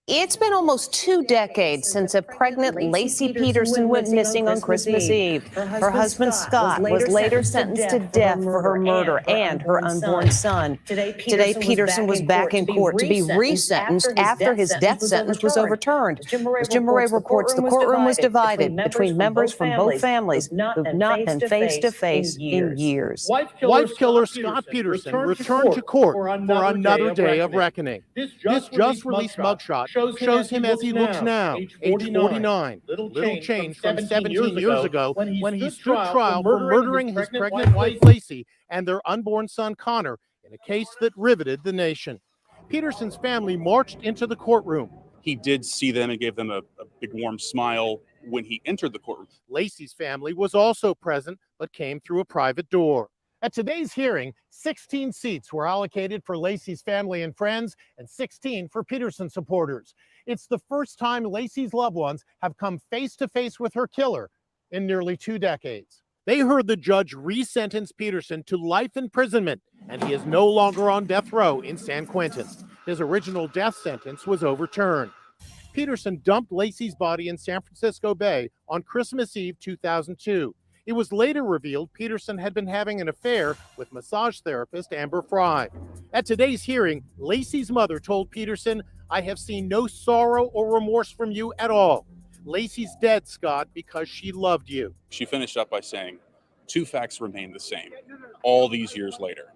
It's been almost 2 decades since a pregnant Lacey Peterson went missing on Christmas Eve. Her husband Scott was later sentenced to death for her murder and her unborn son. Today, Peterson was back in court to be resentenced after his death sentence was overturned. As Jim Murray reports, the courtroom was divided between members from both families who've not been face to face in years. Wife killer Scott Peterson returned to court for another day of reckoning. This just released mugshot shows him as he looks now, age 49. Little change from 17 years ago when he stood trial for murdering his pregnant wife Lacey and their unborn son Connor in a case that riveted the nation. Peterson's family marched into the courtroom. He did see them and gave them a big warm smile when he entered the courtroom. Lacey's family was also present, but came through a private door. At today's hearing, 16 seats were allocated for Lacey's family and friends and 16 for Peterson supporters. It's the first time Lacey's loved ones have come face to face with her killer in nearly 2 decades. They heard the judge re-sentence Peterson to life imprisonment, and he is no longer on death row in San Quentin. His original death sentence was overturned. Peterson dumped Lacey's body in San Francisco Bay on Christmas Eve 2002. It was later revealed Peterson had been having an affair with massage therapist Amber Fry. At today's hearing, Lacey's mother told Peterson, "I have seen no sorrow or remorse from you at all. Lacey's dead, Scott, because she loved you." She finished up by saying, 2 facts remain the same all these years later.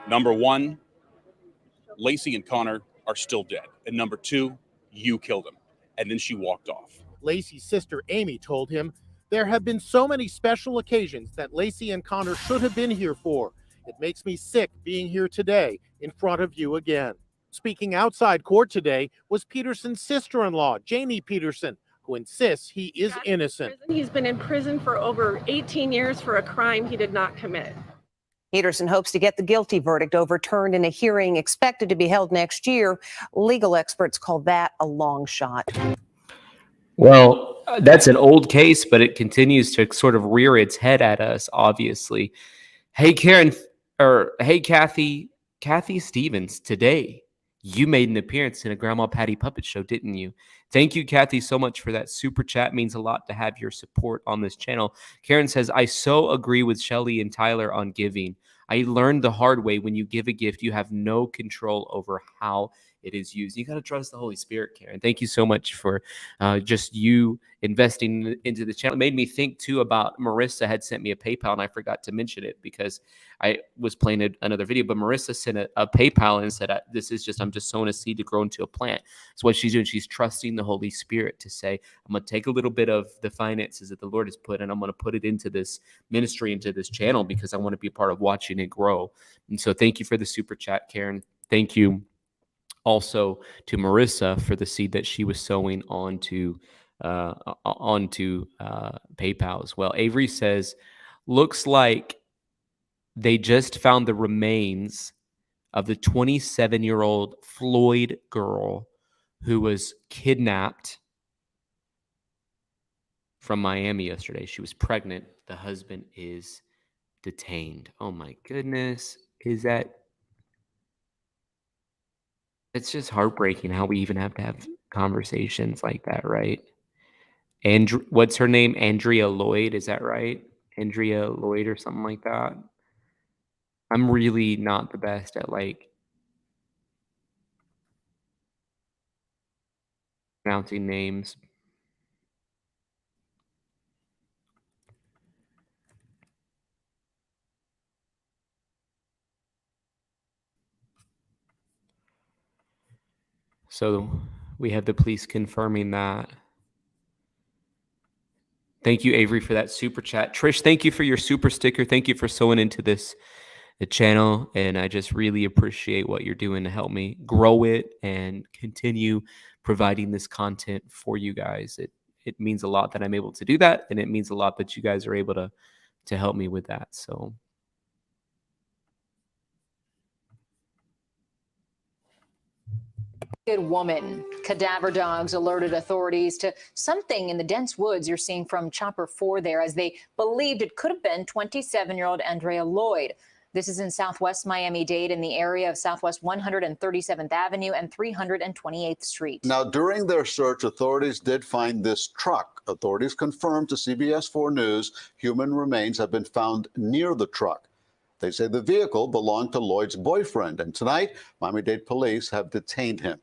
Number 1, Lacey and Connor are still dead. And number 2, you killed him. And then she walked off. Lacey's sister Amy told him, "There have been so many special occasions that Lacey and Connor should have been here for. It makes me sick being here today in front of you again." Speaking outside court today was Peterson's sister-in-law, Jamie Peterson, who insists he is innocent. He's been in prison for over 18 years for a crime he did not commit. Peterson hopes to get the guilty verdict overturned in a hearing expected to be held next year. Legal experts call that a long shot. Well, that's an old case, but it continues to sort of rear its head at us, obviously. Hey, Kathy Stevens, today you made an appearance in a Grandma Patty puppet show, didn't you? Thank you, Kathy, so much for that super chat. It means a lot to have your support on this channel. Karen says, I so agree with Shelly and Tyler on giving. I learned the hard way, when you give a gift, you have no control over how it is used. You got to trust the Holy Spirit, Karen. Thank you so much for just you investing into the channel. It made me think, too, about Marissa had sent me a PayPal, and I forgot to mention it because I was playing another video. But Marissa sent a PayPal and said, I'm just sowing a seed to grow into a plant. So what she's doing, she's trusting the Holy Spirit to say, I'm going to take a little bit of the finances that the Lord has put, and I'm going to put it into this ministry, into this channel, because I want to be a part of watching it grow. And so thank you for the super chat, Karen. Thank you also to Marissa for the seed that she was sowing onto PayPal as well. Avery says, looks like they just found the remains of the 27-year-old Floyd girl who was kidnapped from Miami yesterday. She was pregnant. The husband is detained. Oh my goodness. It's just heartbreaking how we even have to have conversations like that, right? What's her name? Andrea Lloyd, is that right? Andrea Lloyd or something like that. I'm really not the best at pronouncing names. So we have the police confirming that. Thank you, Avery, for that super chat. Trish, thank you for your super sticker. Thank you for sewing into the channel. And I just really appreciate what you're doing to help me grow it and continue providing this content for you guys. It means a lot that I'm able to do that. And it means a lot that you guys are able to help me with that. So woman. Cadaver dogs alerted authorities to something in the dense woods you're seeing from Chopper 4 there, as they believed it could have been 27-year-old Andrea Lloyd. This is in Southwest Miami-Dade in the area of Southwest 137th Avenue and 328th Street. Now, during their search, authorities did find this truck. Authorities confirmed to CBS 4 News human remains have been found near the truck. They say the vehicle belonged to Lloyd's boyfriend, and tonight, Miami-Dade police have detained him.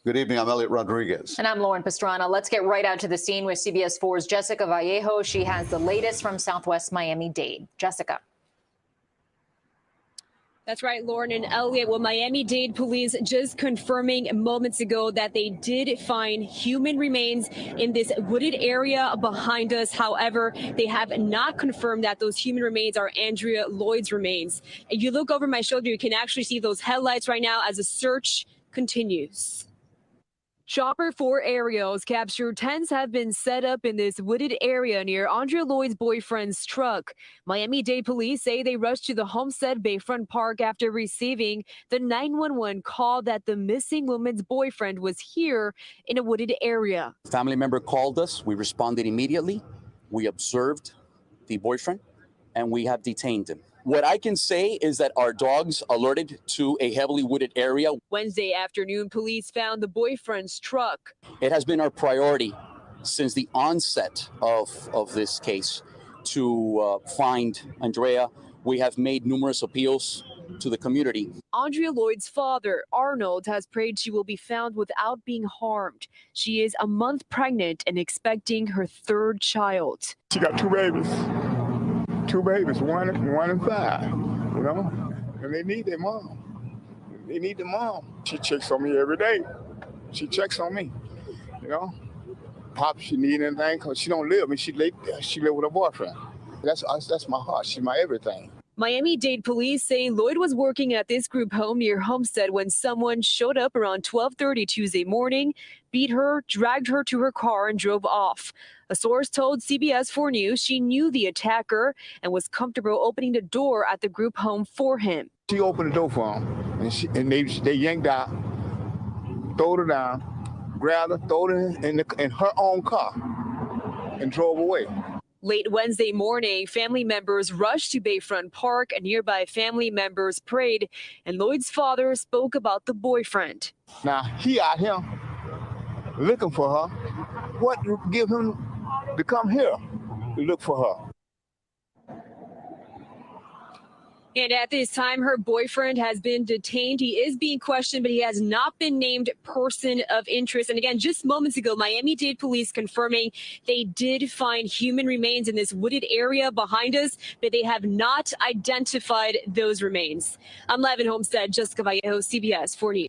Good evening, I'm Elliot Rodriguez. And I'm Lauren Pastrana. Let's get right out to the scene with CBS 4's Jessica Vallejo. She has the latest from Southwest Miami-Dade. Jessica. That's right, Lauren and Elliot. Well, Miami-Dade police just confirming moments ago that they did find human remains in this wooded area behind us. However, they have not confirmed that those human remains are Andrea Lloyd's remains. If you look over my shoulder, you can actually see those headlights right now as the search continues. Chopper 4 aerials captured tents have been set up in this wooded area near Andrea Lloyd's boyfriend's truck. Miami-Dade police say they rushed to the Homestead Bayfront Park after receiving the 911 call that the missing woman's boyfriend was here in a wooded area. Family member called us. We responded immediately. We observed the boyfriend and we have detained him. What I can say is that our dogs alerted to a heavily wooded area. Wednesday afternoon, police found the boyfriend's truck. It has been our priority since the onset of this case to find Andrea. We have made numerous appeals to the community. Andrea Lloyd's father, Arnold, has prayed she will be found without being harmed. She is a month pregnant and expecting her third child. She got two babies, one and 5, you know, and they need their mom. They need the mom. She checks on me every day. She checks on me, you know. Pop, she need anything, because she don't live, and she live with her boyfriend. That's my heart. She's my everything. Miami-Dade police say Lloyd was working at this group home near Homestead when someone showed up around 12:30 Tuesday morning, beat her, dragged her to her car, and drove off. A source told CBS 4 News she knew the attacker and was comfortable opening the door at the group home for him. She opened the door for him, and they yanked out, throwed her down, grabbed her, throwed her in her own car, and drove away. Late Wednesday morning, family members rushed to Bayfront Park. Nearby family members prayed, and Lloyd's father spoke about the boyfriend. Now, he out here looking for her. What give him to come here to look for her? And at this time, her boyfriend has been detained. He is being questioned, but he has not been named person of interest. And again, just moments ago, Miami-Dade police confirming they did find human remains in this wooded area behind us, but they have not identified those remains. I'm live in Homestead, Jessica Vallejo, CBS 4 News.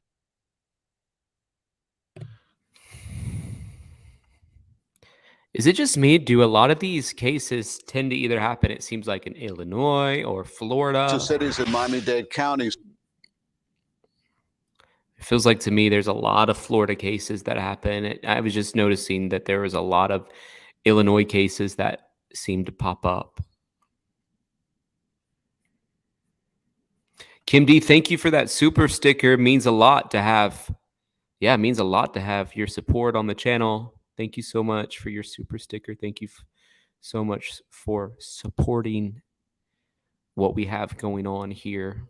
Is it just me? Do a lot of these cases tend to either happen, it seems like, in Illinois or Florida? Two cities in Miami-Dade counties. It feels like to me there's a lot of Florida cases that happen. I was just noticing that there was a lot of Illinois cases that seem to pop up. Kim D, thank you for that super sticker. It means a lot to have. Yeah, it means a lot to have your support on the channel. Thank you so much for your super sticker. Thank you so much for supporting what we have going on here.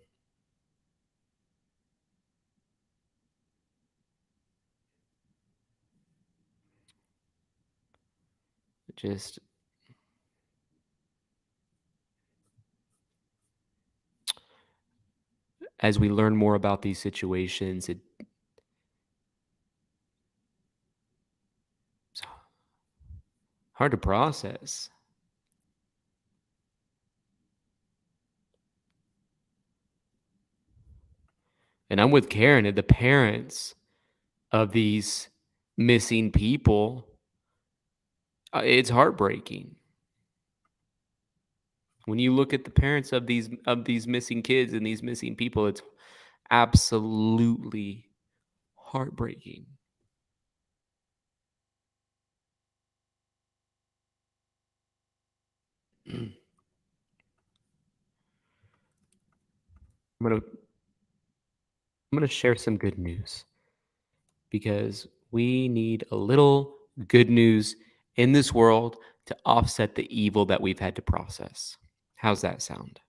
Just as we learn more about these situations, it's hard to process. And I'm with Karen, the parents of these missing people. It's heartbreaking. When you look at the parents of these missing kids and these missing people, it's absolutely heartbreaking. I'm gonna share some good news, because we need a little good news in this world to offset the evil that we've had to process. How's that sound?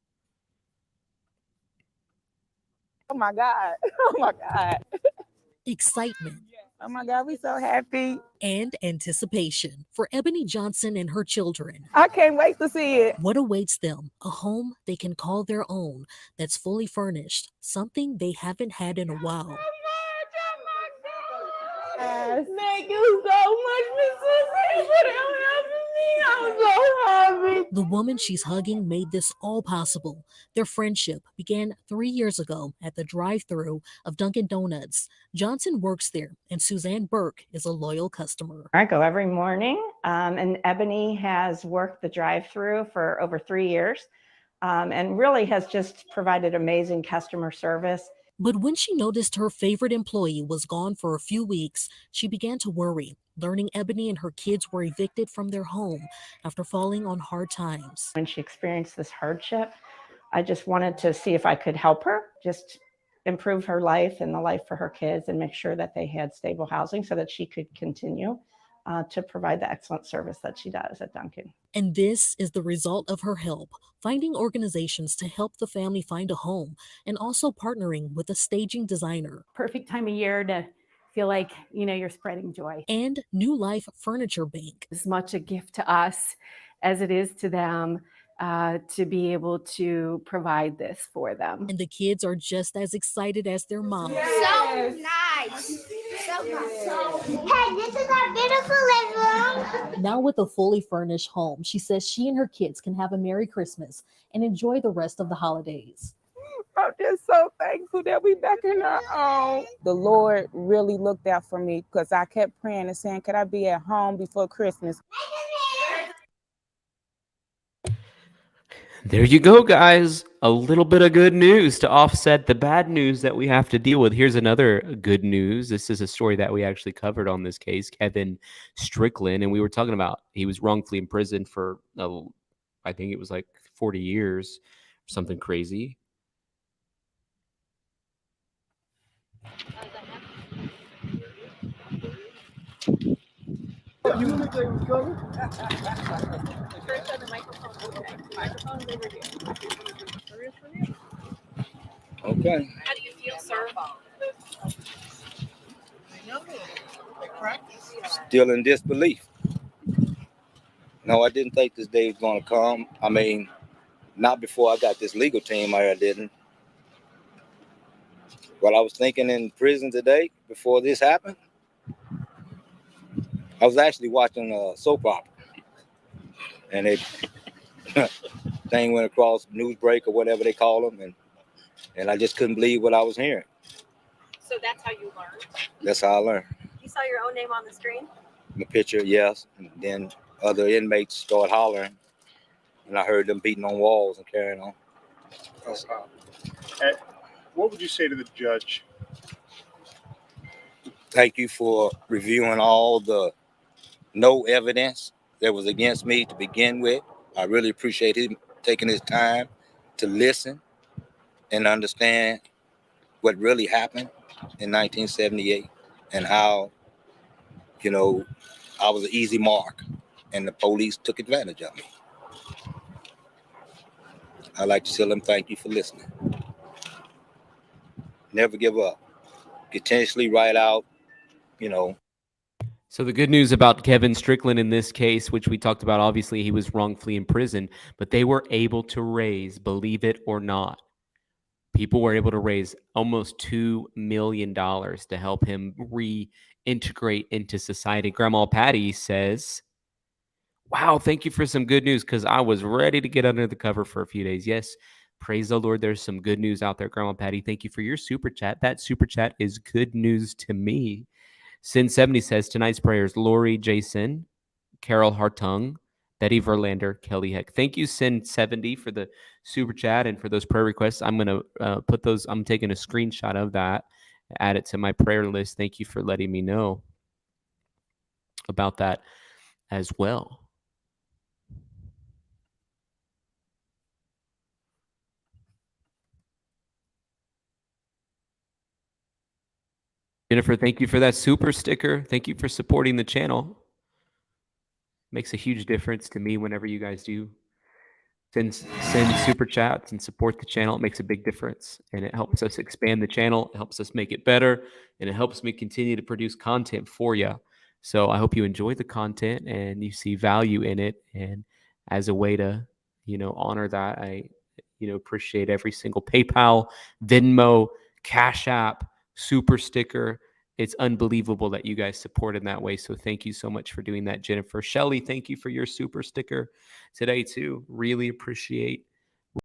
Oh my God. Oh my God. Excitement. Oh my God, we so happy. And anticipation for Ebony Johnson and her children. I can't wait to see it. What awaits them? A home they can call their own that's fully furnished, something they haven't had in a while. Thank you so much, Miss Susie, for helping me. I'm so happy. The woman she's hugging made this all possible. Their friendship began 3 years ago at the drive-thru of Dunkin' Donuts. Johnson works there, and Suzanne Burke is a loyal customer. I go every morning, and Ebony has worked the drive-thru for over 3 years, and really has just provided amazing customer service. But when she noticed her favorite employee was gone for a few weeks, she began to worry, learning Ebony and her kids were evicted from their home after falling on hard times. When she experienced this hardship, I just wanted to see if I could help her, just improve her life and the life for her kids and make sure that they had stable housing so that she could continue to provide the excellent service that she does at Dunkin'. And this is the result of her help, finding organizations to help the family find a home and also partnering with a staging designer. Perfect time of year to feel like, you're spreading joy. And New Life Furniture Bank. As much a gift to us as it is to them to be able to provide this for them. And the kids are just as excited as their mom. So nice. So nice. Hey, this is our beautiful living room. Now with a fully furnished home, she says she and her kids can have a Merry Christmas and enjoy the rest of the holidays. I'm just so thankful that we back in our own. The Lord really looked out for me because I kept praying and saying, could I be at home before Christmas? There you go, guys. A little bit of good news to offset the bad news that we have to deal with. Here's another good news. This is a story that we actually covered on this case, Kevin Strickland, and we were talking about he was wrongfully imprisoned for, I think it was like 40 years, or something crazy. Okay. How do you feel, sir? Still in disbelief. No, I didn't think this day was going to come. I mean, not before I got this legal team here, I didn't. But I was thinking in prison today, before this happened, I was actually watching a soap opera. And it thing went across news break or whatever they call them. And I just couldn't believe what I was hearing. So that's how you learned? That's how I learned. You saw your own name on the screen? The picture, yes. And then other inmates started hollering. And I heard them beating on walls and carrying on. What would you say to the judge? Thank you for reviewing all the no evidence that was against me to begin with. I really appreciate him taking his time to listen and understand what really happened in 1978 and how, I was an easy mark and the police took advantage of me. I'd like to tell them thank you for listening. Never give up. Continuously write out, So the good news about Kevin Strickland in this case, which we talked about, obviously he was wrongfully imprisoned, but they were able to raise, believe it or not, people were able to raise almost $2 million to help him reintegrate into society. Grandma Patty says, wow, thank you for some good news because I was ready to get under the cover for a few days. Yes, praise the Lord. There's some good news out there, Grandma Patty. Thank you for your super chat. That super chat is good news to me. Sin70 says, tonight's prayers, Lori Jason, Carol Hartung, Betty Verlander, Kelly Heck. Thank you, Sin70, for the super chat and for those prayer requests. I'm going to put those, I'm taking a screenshot of that, add it to my prayer list. Thank you for letting me know about that as well. Jennifer, thank you for that super sticker. Thank you for supporting the channel. Makes a huge difference to me whenever you guys do Send super chats and support the channel. It makes a big difference, and it helps us expand the channel. It helps us make it better, and it helps me continue to produce content for you. So I hope you enjoy the content and you see value in it. And as a way to, honor that, I, appreciate every single PayPal, Venmo, Cash App, super sticker. It's unbelievable that you guys support in that way. So thank you so much for doing that, Jennifer. Shelly, thank you for your super sticker today too. Really appreciate